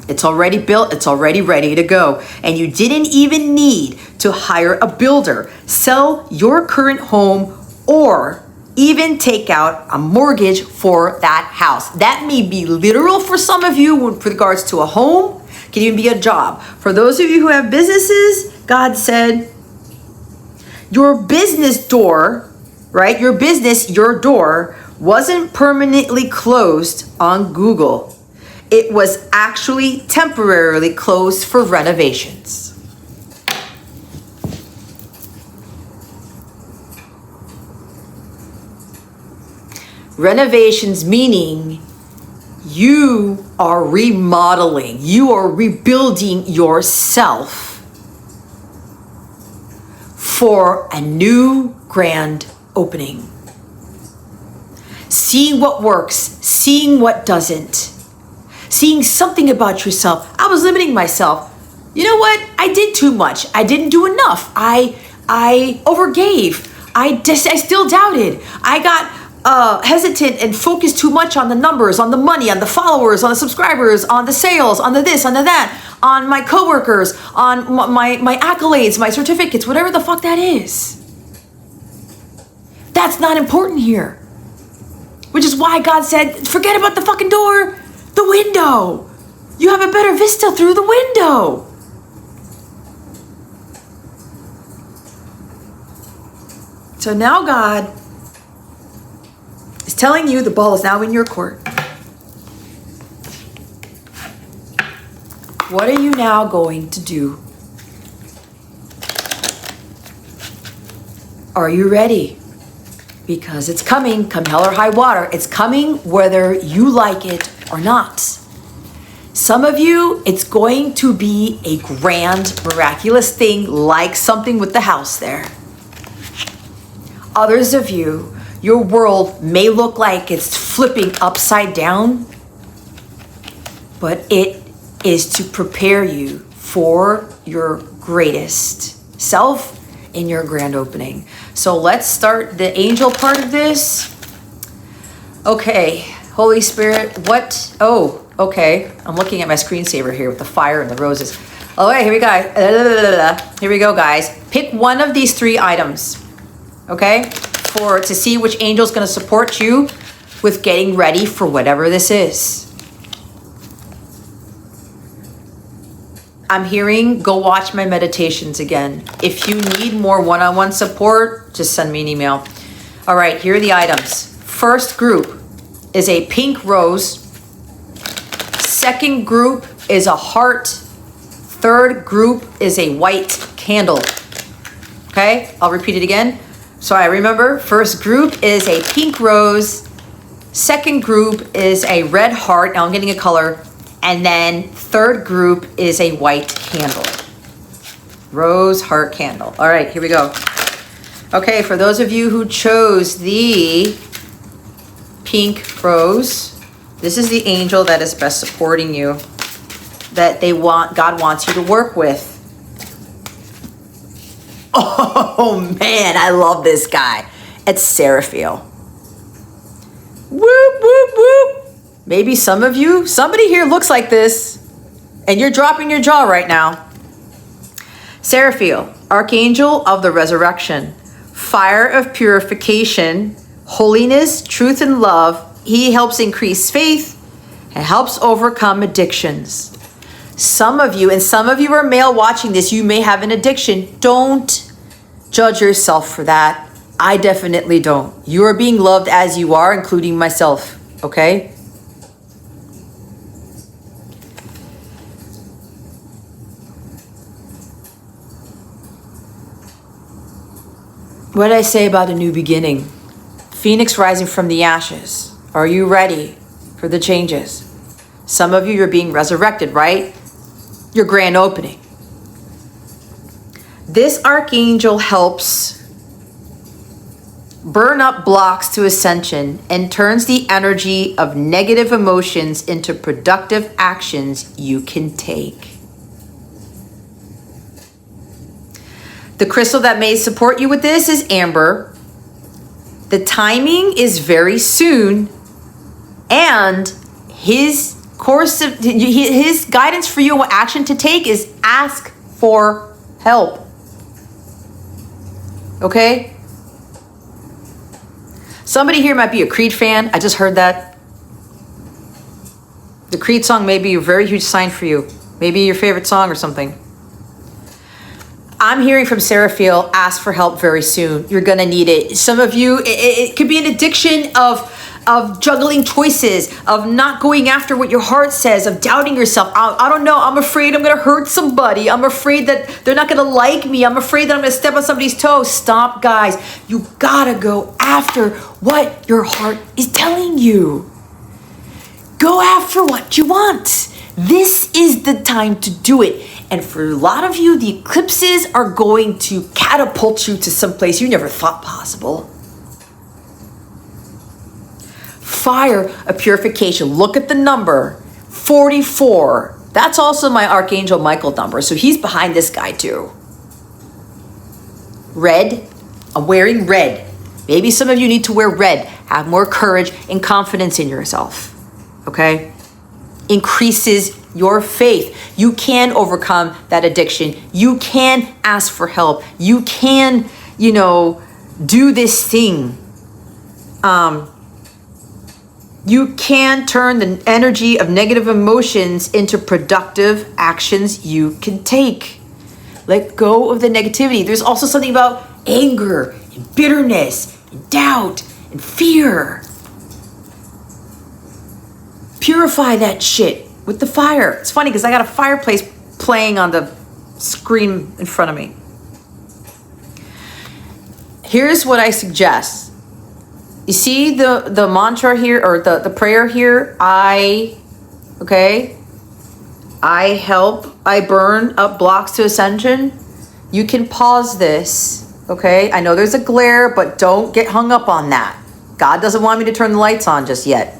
It's already built. It's already ready to go. And you didn't even need to hire a builder, sell your current home, or even take out a mortgage for that house. That may be literal for some of you with regards to a home. It can even be a job. For those of you who have businesses, God said, your business door, right? Your business, your door wasn't permanently closed on Google. It was actually temporarily closed for renovations. Renovations meaning you are remodeling, you are rebuilding yourself for a new grand opening. Seeing what works, seeing what doesn't, seeing something about yourself. I was limiting myself. You know what? I did too much. I didn't do enough. I overgave. I still doubted. I got hesitant and focused too much on the numbers, on the money, on the followers, on the subscribers, on the sales, on the this, on the that, on my coworkers, on my accolades, my certificates, whatever the fuck that is. That's not important here. Which is why God said, forget about the fucking door, the window. You have a better vista through the window. So now God is telling you the ball is now in your court. What are you now going to do? Are you ready? Because it's coming, come hell or high water. It's coming whether you like it or not. Some of you, it's going to be a grand, miraculous thing, like something with the house there. Others of you, your world may look like it's flipping upside down, but it is to prepare you for your greatest self in your grand opening. So let's start the angel part of this. Okay, Holy Spirit, what? Oh, okay. I'm looking at my screensaver here with the fire and the roses. All right, here we go. Here we go, guys. Pick one of these three items, okay? To see which angel is going to support you with getting ready for whatever this is. I'm hearing go watch my meditations again. If you need more one-on-one support, just send me an email. All right, here are the items. First group is a pink rose. Second group is a heart. Third group is a white candle. Okay, I'll repeat it again. So I remember, first group is a pink rose. Second group is a red heart. Now I'm getting a color. And then third group is a white candle. Rose, heart, candle. All right, here we go. Okay, for those of you who chose the pink rose, this is the angel that is best supporting you, that God wants you to work with. Oh man, I love this guy. It's Seraphiel. Whoop, whoop, whoop. Maybe somebody here looks like this, and you're dropping your jaw right now. Seraphiel, archangel of the resurrection, fire of purification, holiness, truth, and love. He helps increase faith and helps overcome addictions. Some of you are male watching this, you may have an addiction. Don't judge yourself for that. I definitely don't. You are being loved as you are, including myself, okay? What did I say about a new beginning? Phoenix rising from the ashes. Are you ready for the changes? Some of you are being resurrected, right? Your grand opening. This archangel helps burn up blocks to ascension and turns the energy of negative emotions into productive actions you can take. The crystal that may support you with this is amber. The timing is very soon, and his guidance for you on what action to take is ask for help. Okay? Somebody here might be a Creed fan. I just heard that. The Creed song may be a very huge sign for you. Maybe your favorite song or something. I'm hearing from Seraphiel, ask for help very soon. You're going to need it. Some of you, it could be an addiction of juggling choices, of not going after what your heart says, of doubting yourself. I don't know. I'm afraid I'm going to hurt somebody. I'm afraid that they're not going to like me. I'm afraid that I'm going to step on somebody's toes. Stop, guys. You got to go after what your heart is telling you. Go after what you want. This is the time to do it. And for a lot of you, the eclipses are going to catapult you to some place you never thought possible. Fire of purification. Look at the number 44. That's also my Archangel Michael number. So he's behind this guy too. Red. I'm wearing red. Maybe some of you need to wear red. Have more courage and confidence in yourself. Okay? Increases your faith. You can overcome that addiction. You can ask for help. You can, do this thing. You can turn the energy of negative emotions into productive actions you can take. Let go of the negativity. There's also something about anger and bitterness and doubt and fear. Purify that shit with the fire. It's funny because I got a fireplace playing on the screen in front of me. Here's what I suggest. You see the mantra here, or the prayer here? I burn up blocks to ascension. You can pause this, okay? I know there's a glare, but don't get hung up on that. God doesn't want me to turn the lights on just yet.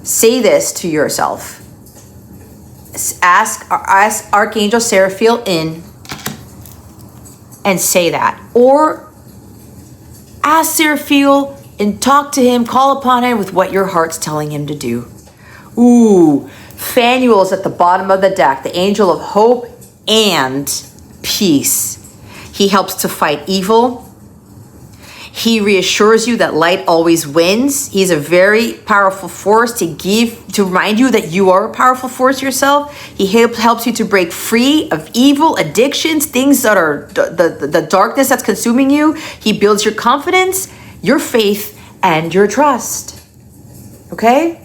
Say this to yourself. Ask Archangel Seraphiel in and say that. Or ask Seraphiel and talk to him, call upon him with what your heart's telling him to do. Ooh, Phanuel's at the bottom of the deck, the angel of hope and peace. He helps to fight evil. He reassures you that light always wins. He's a very powerful force to remind you that you are a powerful force yourself. He helps you to break free of evil, addictions, things that are the darkness that's consuming you. He builds your confidence, your faith, and your trust. Okay?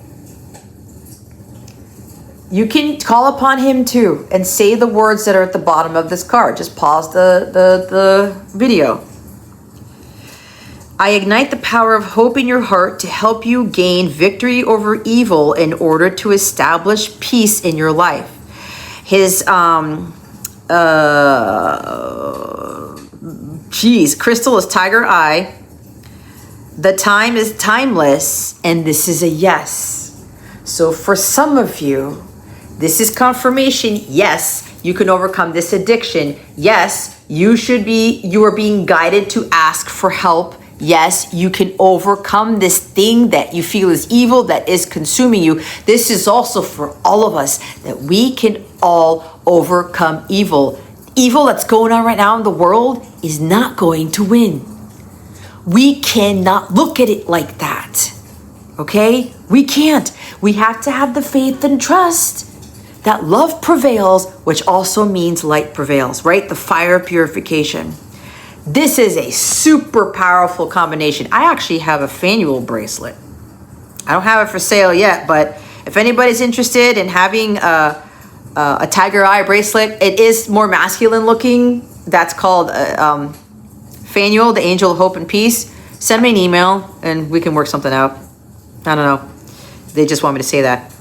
You can call upon him too and say the words that are at the bottom of this card. Just pause the video. I ignite the power of hope in your heart to help you gain victory over evil in order to establish peace in your life. His crystal is tiger eye. The time is timeless, and this is a yes. So for some of you, this is confirmation. Yes, you can overcome this addiction. Yes, you are being guided to ask for help. Yes, you can overcome this thing that you feel is evil, that is consuming you. This is also for all of us, that we can all overcome evil. Evil that's going on right now in the world is not going to win. We cannot look at it like that. Okay? We can't. We have to have the faith and trust that love prevails, which also means light prevails, right? The fire of purification. This is a super powerful combination. I actually have a Faneuil bracelet. I don't have it for sale yet, but if anybody's interested in having a tiger eye bracelet, it is more masculine looking. That's called Faneuil, the angel of hope and peace. Send me an email and we can work something out. I don't know. They just want me to say that.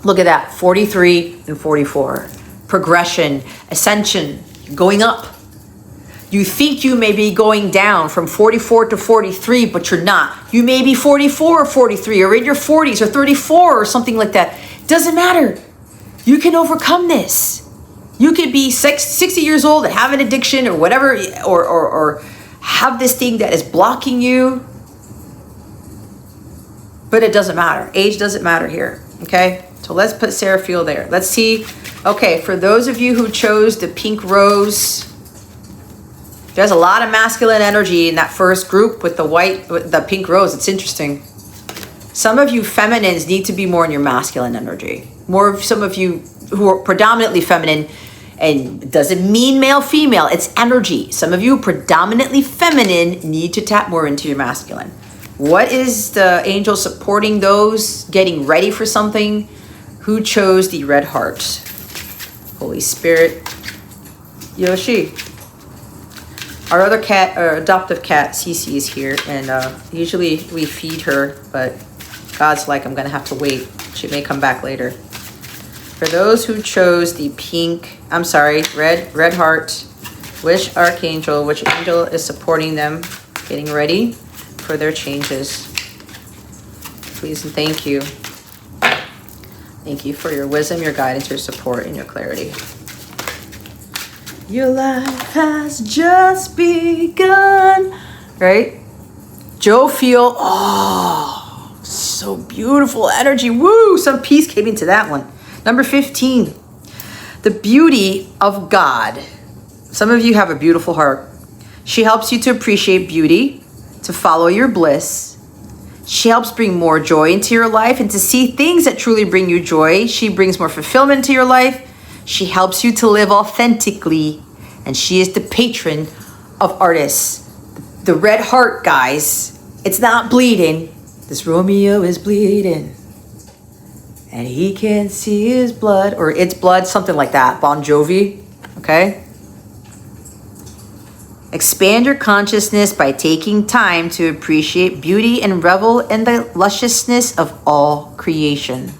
Look at that, 43 and 44. Progression, ascension, going up. You think you may be going down from 44 to 43, but you're not. You may be 44 or 43 or in your 40s or 34 or something like that. Doesn't matter. You can overcome this. You could be 60 years old and have an addiction or whatever, or have this thing that is blocking you. But it doesn't matter. Age doesn't matter here, okay? So let's put Seraphiel there. Let's see. Okay, for those of you who chose the pink rose, there's a lot of masculine energy in that first group with the pink rose. It's interesting. Some of you feminines need to be more in your masculine energy. Some of you who are predominantly feminine, and it doesn't mean male, female, it's energy. Some of you predominantly feminine need to tap more into your masculine. What is the angel supporting those getting ready for something? Who chose the red heart? Holy Spirit, Yoshi. Our other cat, our adoptive cat, Cece, is here, and usually we feed her, but God's like, I'm gonna have to wait. She may come back later. For those who chose the red heart, which archangel, which angel is supporting them, getting ready for their changes? Please and thank you. Thank you for your wisdom, your guidance, your support, and your clarity. Your life has just begun. Right? Joe Feel. Oh, so beautiful energy. Woo! Some peace came into that one. Number 15. The beauty of God. Some of you have a beautiful heart. She helps you to appreciate beauty, to follow your bliss. She helps bring more joy into your life and to see things that truly bring you joy. She brings more fulfillment to your life. She helps you to live authentically. And she is the patron of artists. The red heart, guys, it's not bleeding. This Romeo is bleeding. And he can't see his blood, or it's blood, something like that. Bon Jovi, okay? Expand your consciousness by taking time to appreciate beauty and revel in the lusciousness of all creation.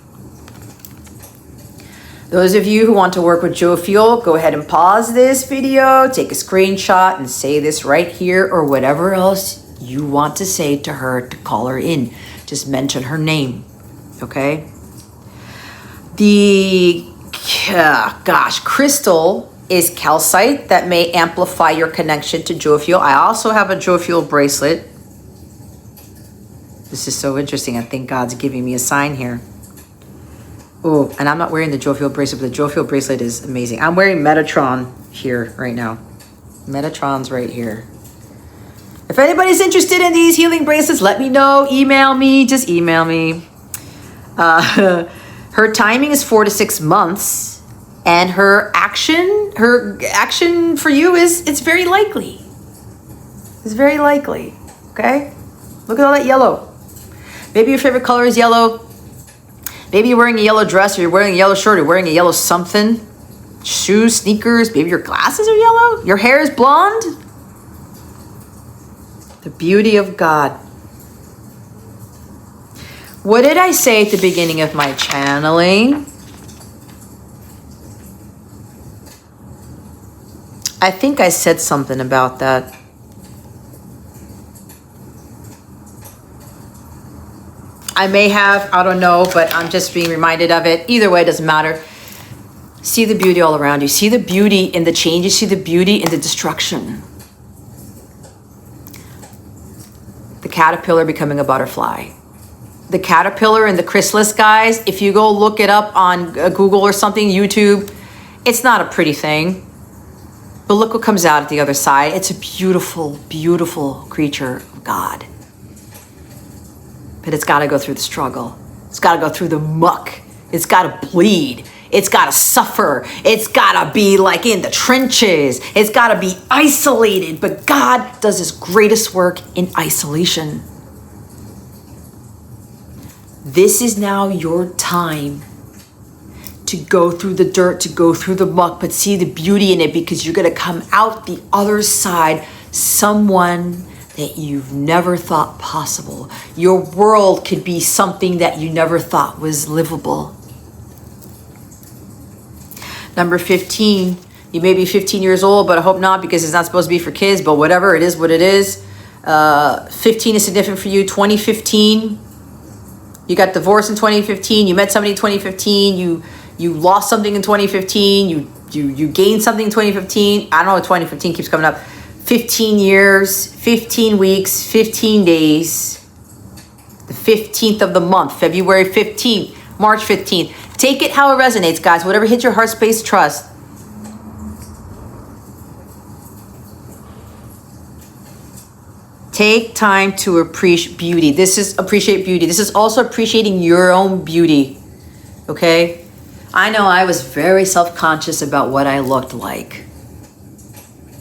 Those of you who want to work with Joe Fuel, go ahead and pause this video, take a screenshot, and say this right here, or whatever else you want to say to her to call her in. Just mention her name, okay? The, crystal is calcite that may amplify your connection to Joe Fuel. I also have a Joe Fuel bracelet. This is so interesting. I think God's giving me a sign here. Oh, and I'm not wearing the Joe Fuel bracelet, but the Joe Fuel bracelet is amazing. I'm wearing Metatron here right now. Metatron's right here. If anybody's interested in these healing bracelets, let me know. Email me. Just email me. Her timing is 4 to 6 months. And her action for you is, it's very likely. It's very likely. Okay? Look at all that yellow. Maybe your favorite color is yellow. Maybe you're wearing a yellow dress, or you're wearing a yellow shirt, or you're wearing a yellow something. Shoes, sneakers, maybe your glasses are yellow. Your hair is blonde. The beauty of God. What did I say at the beginning of my channeling? I think I said something about that. I may have, I don't know, but I'm just being reminded of it. Either way, it doesn't matter. See the beauty all around you. See the beauty in the changes. See the beauty in the destruction. The caterpillar becoming a butterfly. The caterpillar and the chrysalis, guys, if you go look it up on Google or something, YouTube, it's not a pretty thing. But look what comes out at the other side. It's a beautiful, beautiful creature of God. But it's got to go through the struggle. It's got to go through the muck. It's got to bleed. It's got to suffer. It's got to be like in the trenches. It's got to be isolated. But God does his greatest work in isolation. This is now your time to go through the dirt, to go through the muck, but see the beauty in it, because you're going to come out the other side someone that you've never thought possible. Your world could be something that you never thought was livable. Number 15, you may be 15 years old, but I hope not, because it's not supposed to be for kids, but whatever, it is what it is. 15 is significant for you. 2015, you got divorced in 2015, you met somebody in 2015, you lost something in 2015, you gained something in 2015. I don't know, 2015 keeps coming up. 15 years, 15 weeks, 15 days. The 15th of the month, February 15th, March 15th. Take it how it resonates, guys. Whatever hits your heart space, trust. Take time to appreciate beauty. This is appreciate beauty. This is also appreciating your own beauty. Okay? I know I was very self-conscious about what I looked like.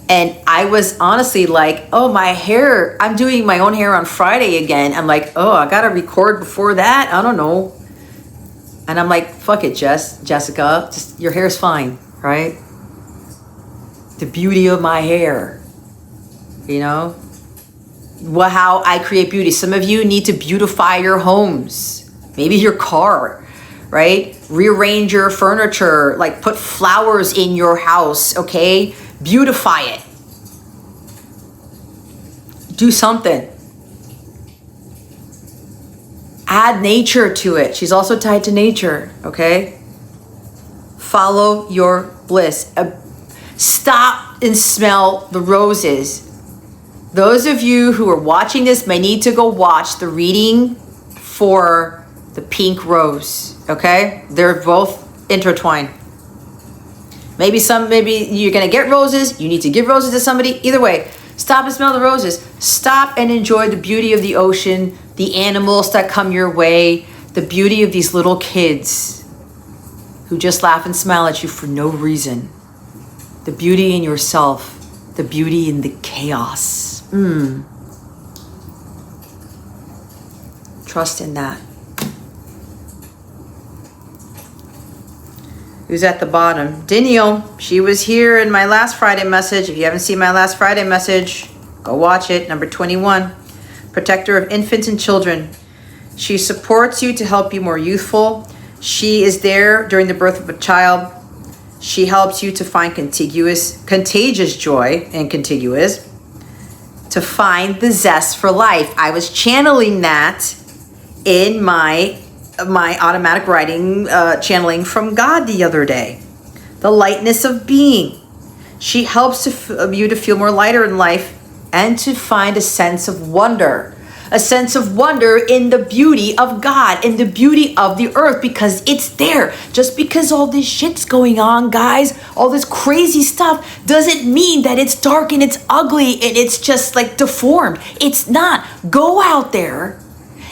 And I was honestly like, oh, my hair, I'm doing my own hair on Friday again. I'm like, oh, I got to record before that. I don't know. And I'm like, fuck it, Jessica, just your hair's fine, right? The beauty of my hair, you know? Well, how I create beauty. Some of you need to beautify your homes, maybe your car, right? Rearrange your furniture, like put flowers in your house, okay? Beautify it. Do something. Add nature to it. She's also tied to nature, okay? Follow your bliss. Stop and smell the roses. Those of you who are watching this may need to go watch the reading for the pink rose, okay? They're both intertwined. Maybe you're gonna get roses, you need to give roses to somebody. Either way, stop and smell the roses. Stop and enjoy the beauty of the ocean, the animals that come your way, the beauty of these little kids who just laugh and smile at you for no reason. The beauty in yourself, the beauty in the chaos. Trust in that. Who's at the bottom? Danielle. She was here in my last Friday message. If you haven't seen my last Friday message, go watch it. Number 21. Protector of infants and children. She supports you to help you more youthful. She is there during the birth of a child. She helps you to find contagious joy and contiguous. To find the zest for life. I was channeling that in my automatic writing, channeling from God the other day. The lightness of being. She helps you to feel more lighter in life and to find a sense of wonder. a sense of wonder in the beauty of God, in the beauty of the earth, because it's there. Just because all this shit's going on, guys, all this crazy stuff, doesn't mean that it's dark and it's ugly and it's just like deformed. It's not. Go out there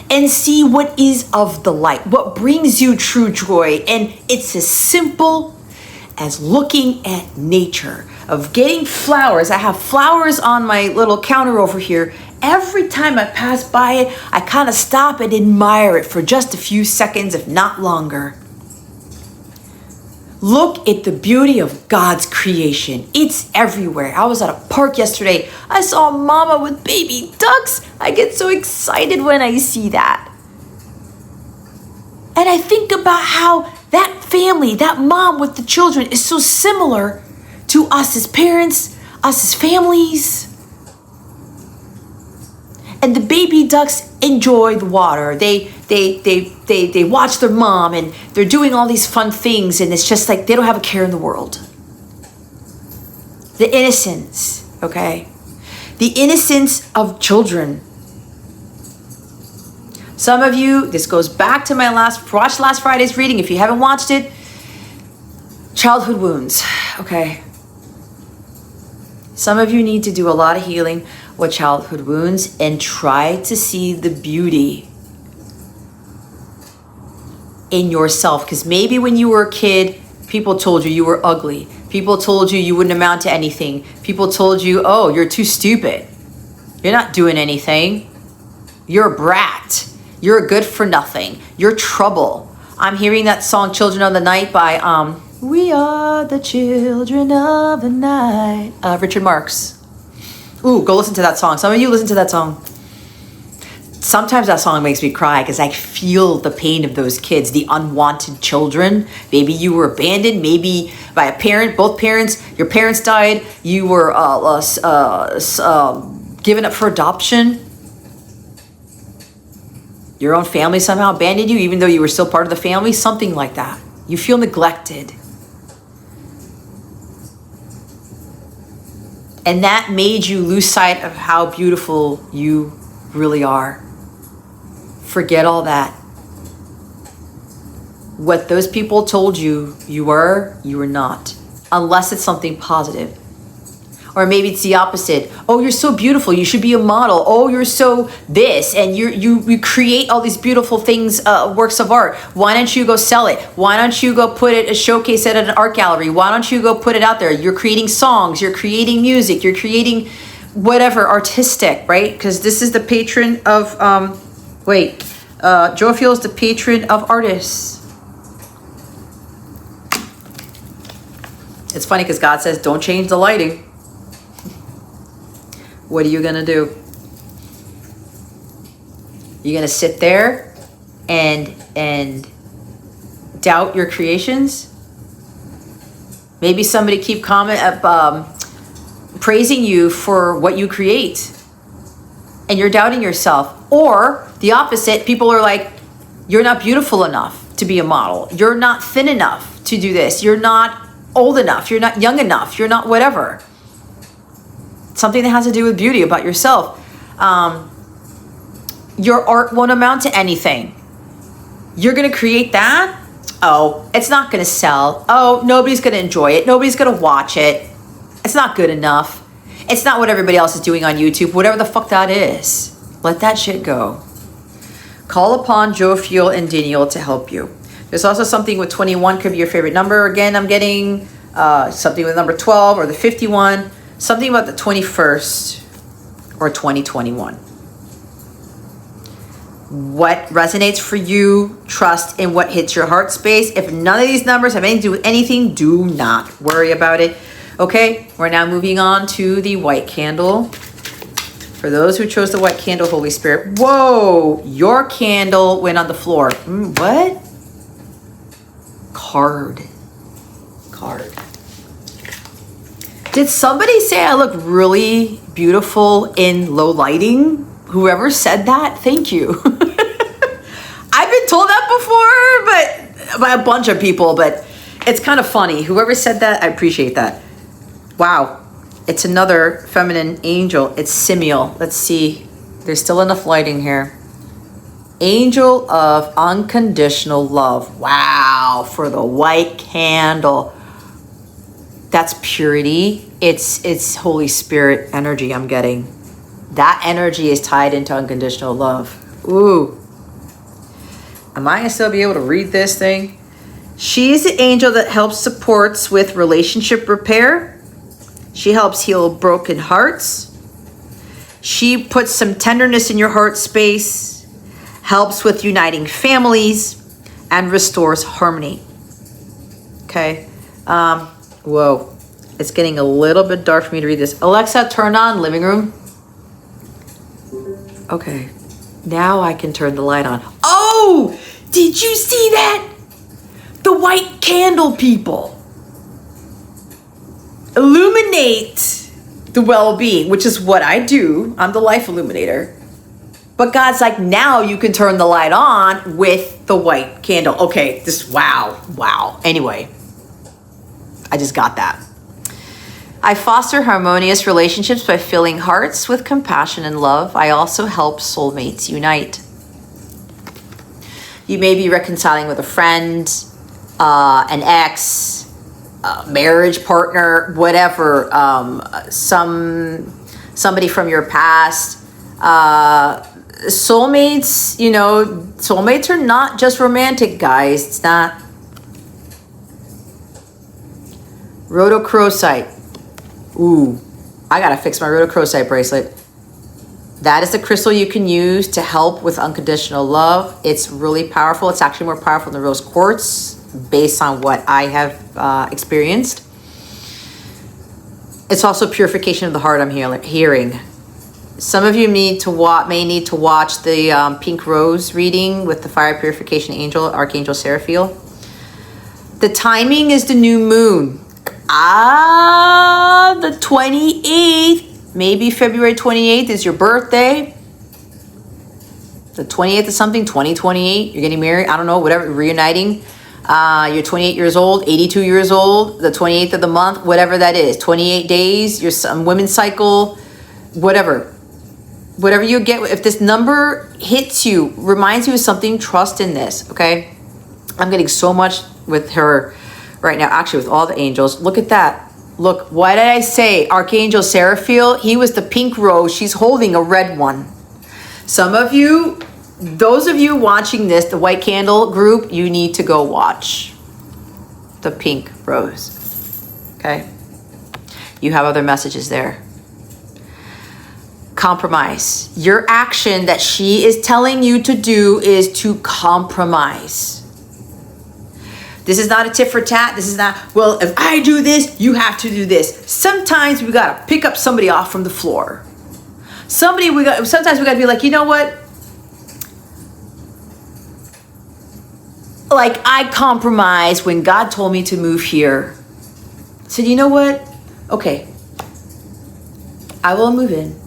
and see what is of the light, what brings you true joy. And it's as simple as looking at nature, of getting flowers. I have flowers on my little counter over here. Every time I pass by it, I kind of stop and admire it for just a few seconds, if not longer. Look at the beauty of God's creation. It's everywhere. I was at a park yesterday. I saw a mama with baby ducks. I get so excited when I see that. And I think about how that family, that mom with the children, is so similar to us as parents, us as families. And the baby ducks enjoy the water. They watch their mom and they're doing all these fun things, and it's just like they don't have a care in the world. The innocence, okay? The innocence of children. Some of you, this goes back to my watch last Friday's reading. If you haven't watched it, childhood wounds, okay? Some of you need to do a lot of healing with childhood wounds and try to see the beauty in yourself. Because maybe when you were a kid, people told you were ugly. People told you wouldn't amount to anything. People told you, oh, you're too stupid. You're not doing anything. You're a brat. You're good for nothing. You're trouble. I'm hearing that song, Children of the Night by We Are the Children of the Night. Richard Marx. Ooh, go listen to that song. Some of you listen to that song. Sometimes that song makes me cry because I feel the pain of those kids, the unwanted children. Maybe you were abandoned, maybe by a parent, both parents. Your parents died. You were given up for adoption. Your own family somehow abandoned you, even though you were still part of the family. Something like that. You feel neglected. And that made you lose sight of how beautiful you really are. Forget all that. What those people told you you were not. Unless it's something positive. Or maybe it's the opposite. Oh, you're so beautiful. You should be a model. Oh, you're so this. And you create all these beautiful things, works of art. Why don't you go sell it? Why don't you go put it, showcase it at an art gallery? Why don't you go put it out there? You're creating songs. You're creating music. You're creating whatever, artistic, right? Because this is the patron of, Jovial is the patron of artists. It's funny because God says, don't change the lighting. What are you going to do? You're going to sit there and doubt your creations? Maybe somebody keep praising you for what you create and you're doubting yourself. Or the opposite, people are like, you're not beautiful enough to be a model. You're not thin enough to do this. You're not old enough. You're not young enough. You're not whatever. Something that has to do with beauty about yourself. Your art won't amount to anything. You're going to create that? Oh, it's not going to sell. Oh, nobody's going to enjoy it. Nobody's going to watch it. It's not good enough. It's not what everybody else is doing on YouTube. Whatever the fuck that is. Let that shit go. Call upon Jovial and Daniel to help you. There's also something with 21 could be your favorite number. Again, I'm getting something with number 12 or the 51. Something about the 21st or 2021. What resonates for you, trust in what hits your heart space. If none of these numbers have anything to do with anything, do not worry about it. Okay, we're now moving on to the white candle. For those who chose the white candle, Holy Spirit. Whoa, your candle went on the floor. What? Card. Did somebody say I look really beautiful in low lighting? Whoever said that, thank you. I've been told that before, but by a bunch of people, but it's kind of funny. Whoever said that, I appreciate that. Wow. It's another feminine angel. It's Simiel. Let's see There's still enough lighting here. Angel of unconditional love. Wow, for the white candle. That's purity. It's Holy Spirit energy I'm getting. That energy is tied into unconditional love. Ooh. Am I going to still be able to read this thing? She is the angel that helps supports with relationship repair. She helps heal broken hearts. She puts some tenderness in your heart space, helps with uniting families, and restores harmony. Okay. Whoa. It's getting a little bit dark for me to read this. Alexa, turn on living room. Okay. Now I can turn the light on. Oh! Did you see that? The white candle, people. Illuminate the well-being, which is what I do. I'm the life illuminator. But God's like, now you can turn the light on with the white candle. Okay, wow. Anyway, I just got that. I foster harmonious relationships by filling hearts with compassion and love. I also help soulmates unite. You may be reconciling with a friend, an ex, marriage partner, whatever, somebody from your past. Soulmates, soulmates are not just romantic, guys. It's not. Rhodochrosite. Ooh, I gotta fix my rhodochrosite bracelet. That is the crystal you can use to help with unconditional love. It's really powerful. It's actually more powerful than rose quartz based on what I have experienced. It's also purification of the heart, I'm hearing. Some of you may need to watch the pink rose reading with the fire purification angel, Archangel Seraphiel. The timing is the new moon. The 28th, maybe February 28th is your birthday. The 28th of something, 2028, you're getting married, I don't know, whatever, reuniting. You're 28 years old, 82 years old, the 28th of the month, whatever that is, 28 days, your women's cycle, whatever you get. If this number hits you, reminds you of something, trust in this, okay? I'm getting so much with her right now, actually with all the angels. Look at that. Look, what did I say? Archangel Seraphiel, he was the pink rose. She's holding a red one. Some of you, those of you watching this, the white candle group, you need to go watch the pink rose. Okay? You have other messages there. Compromise. Your action that she is telling you to do is to compromise. This is not a tit for tat. This is not, well, if I do this, you have to do this. Sometimes we got to pick up somebody off from the floor. Sometimes we got to be like, you know what? Like, I compromised when God told me to move here. I said, you know what? Okay. I will move in.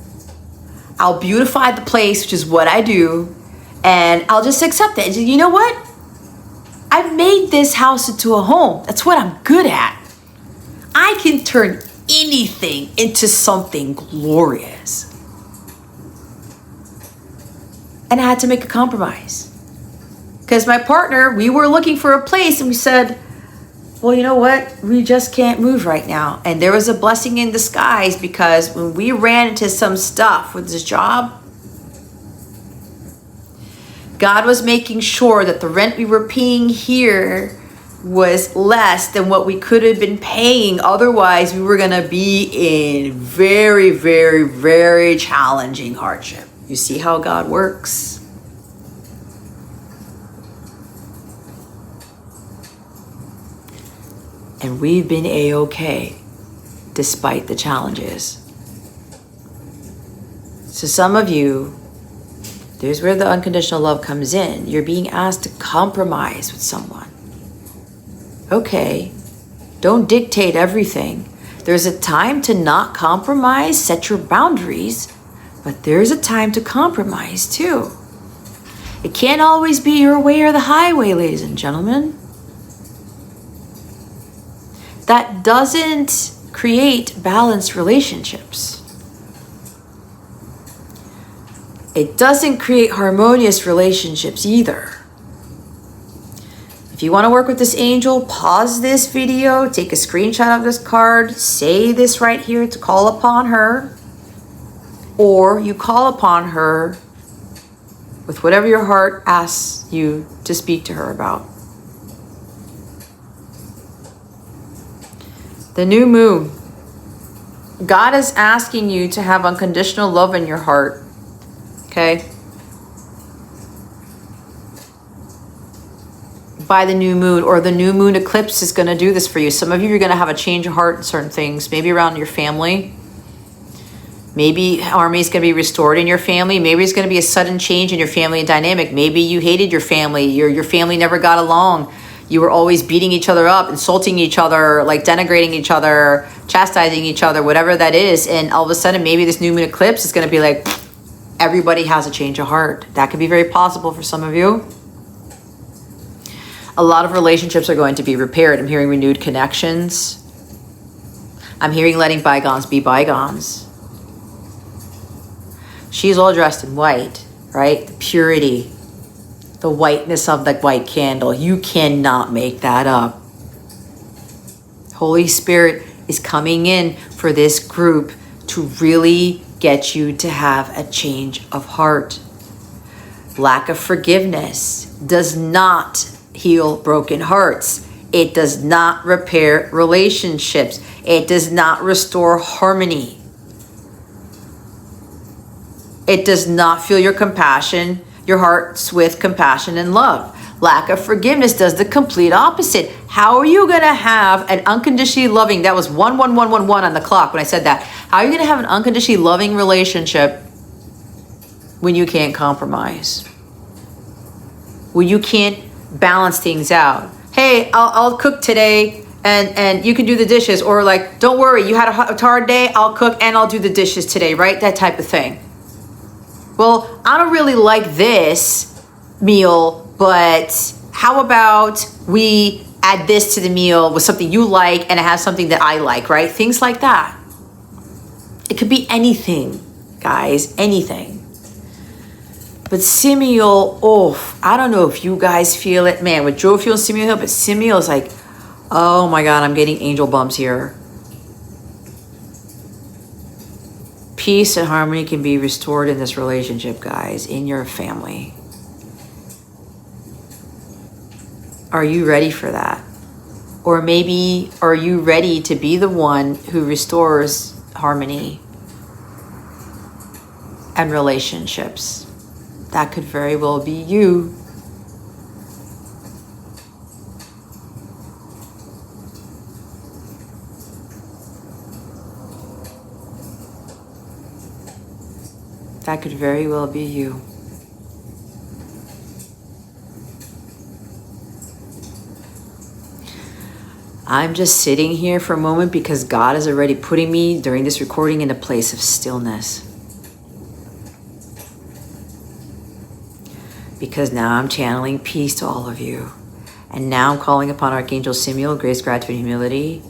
I'll beautify the place, which is what I do. And I'll just accept it. And say, you know what? I made this house into a home. That's what I'm good at. I can turn anything into something glorious. And I had to make a compromise. Because my partner, we were looking for a place and we said, well, you know what? We just can't move right now. And there was a blessing in disguise because when we ran into some stuff with this job, God was making sure that the rent we were paying here was less than what we could have been paying. Otherwise, we were going to be in very, very, very challenging hardship. You see how God works? And we've been A-okay despite the challenges. So some of you, there's where the unconditional love comes in. You're being asked to compromise with someone. Okay, don't dictate everything. There's a time to not compromise, set your boundaries, but there's a time to compromise too. It can't always be your way or the highway, ladies and gentlemen. That doesn't create balanced relationships. It doesn't create harmonious relationships either. If you want to work with this angel, pause this video, take a screenshot of this card, say this right here to call upon her, or you call upon her with whatever your heart asks you to speak to her about. The new moon. God is asking you to have unconditional love in your heart. Okay? By the new moon, or the new moon eclipse is going to do this for you. Some of you are going to have a change of heart in certain things, maybe around your family. Maybe harmony is going to be restored in your family. Maybe it's going to be a sudden change in your family dynamic. Maybe you hated your family. Your family never got along. You were always beating each other up, insulting each other, like denigrating each other, chastising each other, whatever that is. And all of a sudden, maybe this new moon eclipse is going to be like, everybody has a change of heart. That could be very possible for some of you. A lot of relationships are going to be repaired. I'm hearing renewed connections. I'm hearing letting bygones be bygones. She's all dressed in white, right? The purity, the whiteness of the white candle. You cannot make that up. Holy Spirit is coming in for this group to really get you to have a change of heart. Lack of forgiveness does not heal broken hearts. It does not repair relationships. It does not restore harmony. It does not fill your compassion, your hearts with compassion and love. Lack of forgiveness does the complete opposite. How are you going to have an unconditionally loving, that was 11111 on the clock when I said that. How are you going to have an unconditionally loving relationship when you can't compromise? When you can't balance things out? Hey, I'll cook today and you can do the dishes. Or like, don't worry, you had a hard day, I'll cook and I'll do the dishes today, right? That type of thing. Well, I don't really like this meal, but how about we add this to the meal with something you like and it has something that I like, right? Things like that. It could be anything, guys, anything. But Simiel, oh, I don't know if you guys feel it. Man, with Jovial and Simiel, but Simiel is like, oh my God, I'm getting angel bumps here. Peace and harmony can be restored in this relationship, guys, in your family. Are you ready for that? Or maybe, are you ready to be the one who restores harmony and relationships? That could very well be you. That could very well be you. I'm just sitting here for a moment because God is already putting me during this recording in a place of stillness. Because now I'm channeling peace to all of you. And now I'm calling upon Archangel Simiel, grace, gratitude, and humility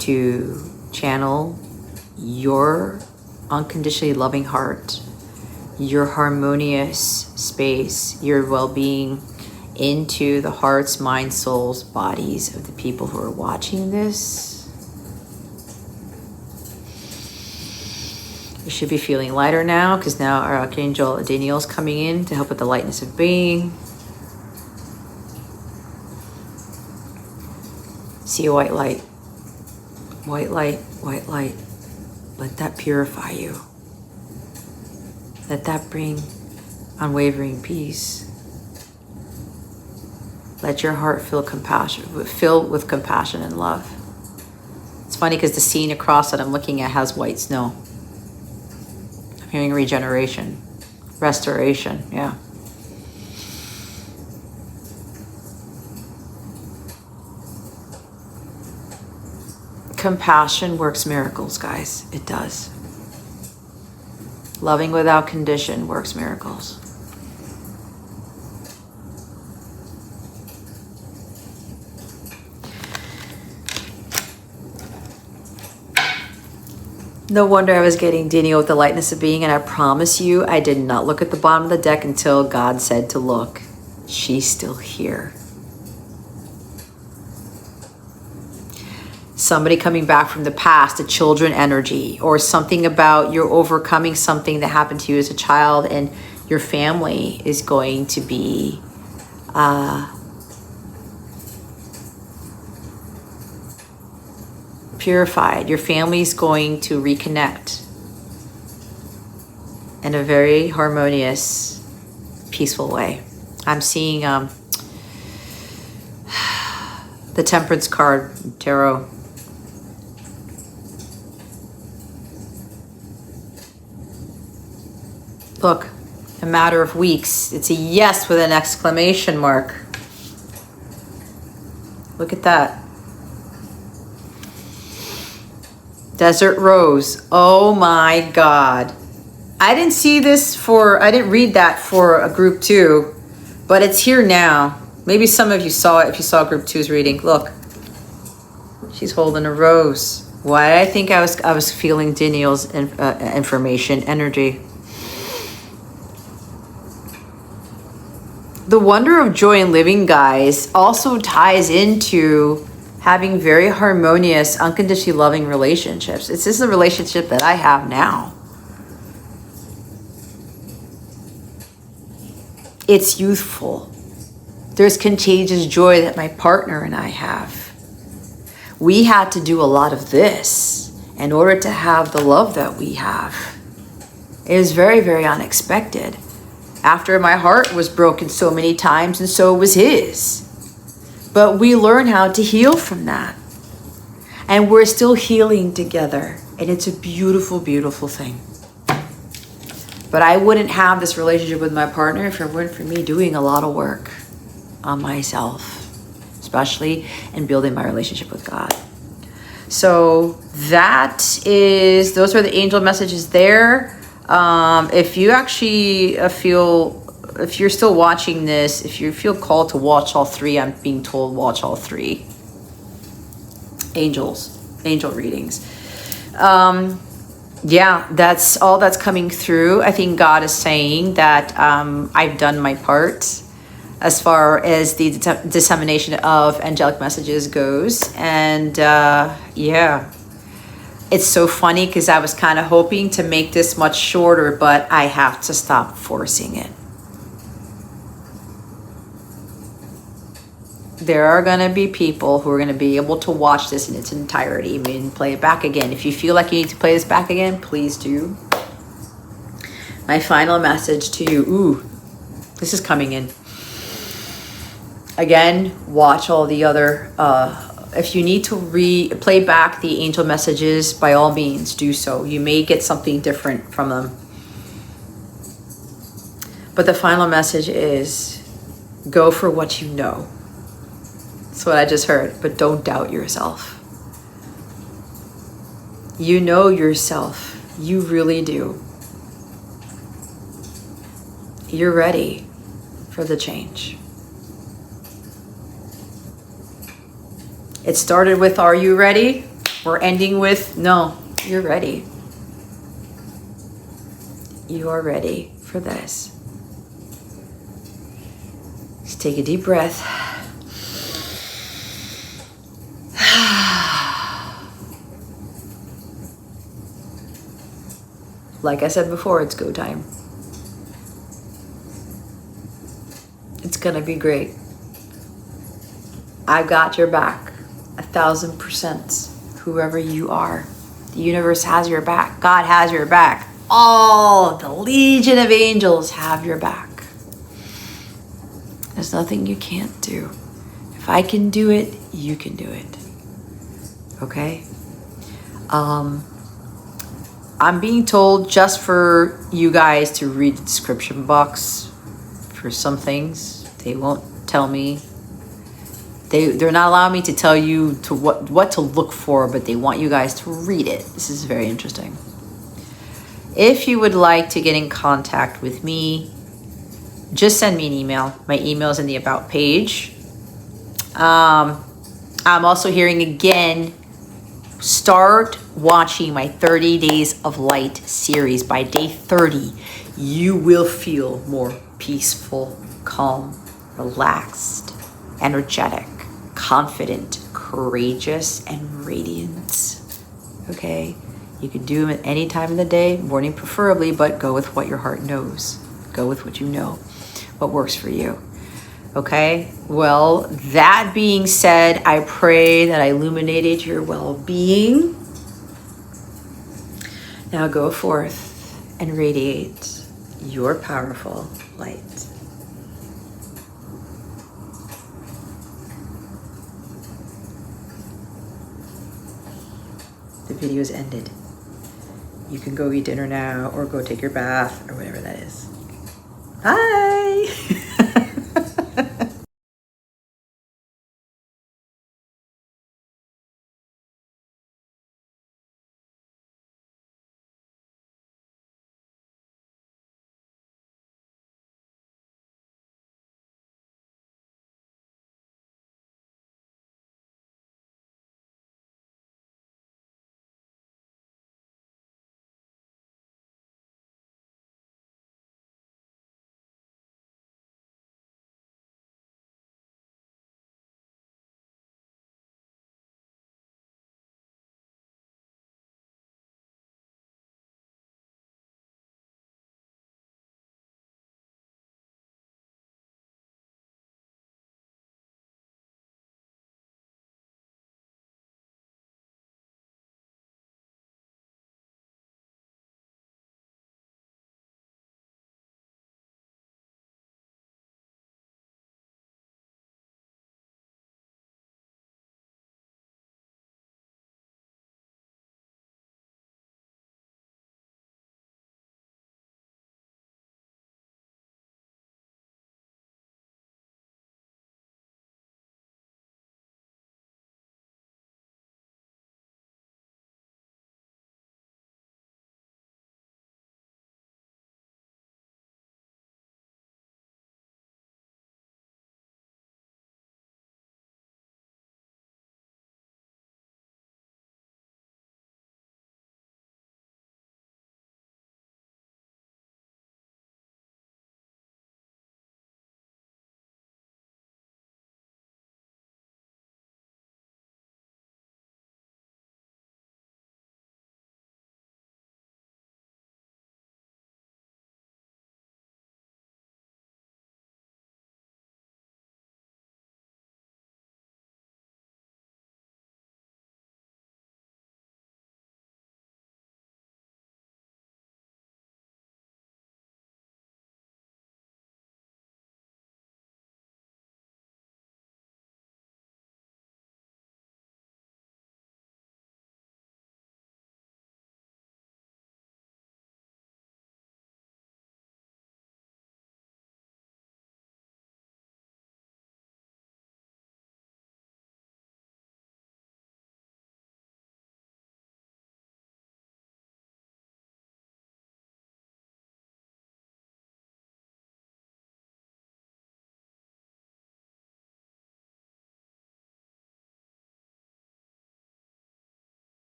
to channel your unconditionally loving heart, your harmonious space, your well-being into the hearts, minds, souls, bodies of the people who are watching this. You should be feeling lighter now because now our Archangel Daniel is coming in to help with the lightness of being. See a white light. White light, white light. Let that purify you. Let that bring unwavering peace. Let your heart filled with compassion and love. It's funny because the scene across that I'm looking at has white snow. I'm hearing regeneration, restoration, yeah. Compassion works miracles, guys. It does. Loving without condition works miracles. No wonder I was getting Daniel with the lightness of being, and I promise you, I did not look at the bottom of the deck until God said to look. She's still here. Somebody coming back from the past, a children energy, or something about you're overcoming something that happened to you as a child, and your family is going to be purified. Your family's going to reconnect in a very harmonious, peaceful way. I'm seeing the Temperance card, tarot. Look, a matter of weeks. It's a yes with an exclamation mark. Look at that. Desert Rose. Oh my God. I didn't read that for a group 2, but it's here now. Maybe some of you saw it if you saw group 2's reading. Look. She's holding a rose. Why did I think I was feeling Daniel's information energy? The wonder of joy in living, guys, also ties into having very harmonious, unconditionally loving relationships. This is the relationship that I have now. It's youthful. There's contagious joy that my partner and I have. We had to do a lot of this in order to have the love that we have. It was very, very unexpected. After my heart was broken so many times, and so was his. But we learn how to heal from that. And we're still healing together. And it's a beautiful, beautiful thing. But I wouldn't have this relationship with my partner if it weren't for me doing a lot of work on myself, especially in building my relationship with God. So those are the angel messages there. If you actually if you're still watching this, if you feel called to watch all 3, I'm being told watch all 3 angel readings. Yeah, that's all that's coming through. I think God is saying that I've done my part as far as the dissemination of angelic messages goes. And yeah, it's so funny because I was kind of hoping to make this much shorter, but I have to stop forcing it. There are going to be people who are going to be able to watch this in its entirety and play it back again. If you feel like you need to play this back again, please do. My final message to you. Ooh, this is coming in. Again, watch all the other... if you need to play back the angel messages, by all means, do so. You may get something different from them. But the final message is, go for what you know. That's what I just heard, but don't doubt yourself. You know yourself. You really do. You're ready for the change. It started with, are you ready? We're ending with, no, you're ready. You are ready for this. Just take a deep breath. Like I said before, it's go time. It's gonna be great. I've got your back, 1,000%. Whoever you are, the universe has your back. God has your back. All the legion of angels have your back. There's nothing you can't do. If I can do it, you can do it. Okay? I'm being told just for you guys to read the description box for some things. They won't tell me. They're not allowing me to tell you to what to look for, but they want you guys to read it. This is very interesting. If you would like to get in contact with me, just send me an email. My email is in the About page. I'm also hearing again Start watching my 30 Days of Light series. By day 30, you will feel more peaceful, calm, relaxed, energetic, confident, courageous, and radiant. Okay? You can do them at any time of the day, morning preferably, but go with what your heart knows. Go with what you know, what works for you. Okay? Well, that being said, I pray that I illuminated your well-being. Now go forth and radiate your powerful light. The video is ended. You can go eat dinner now or go take your bath or whatever that is. Bye.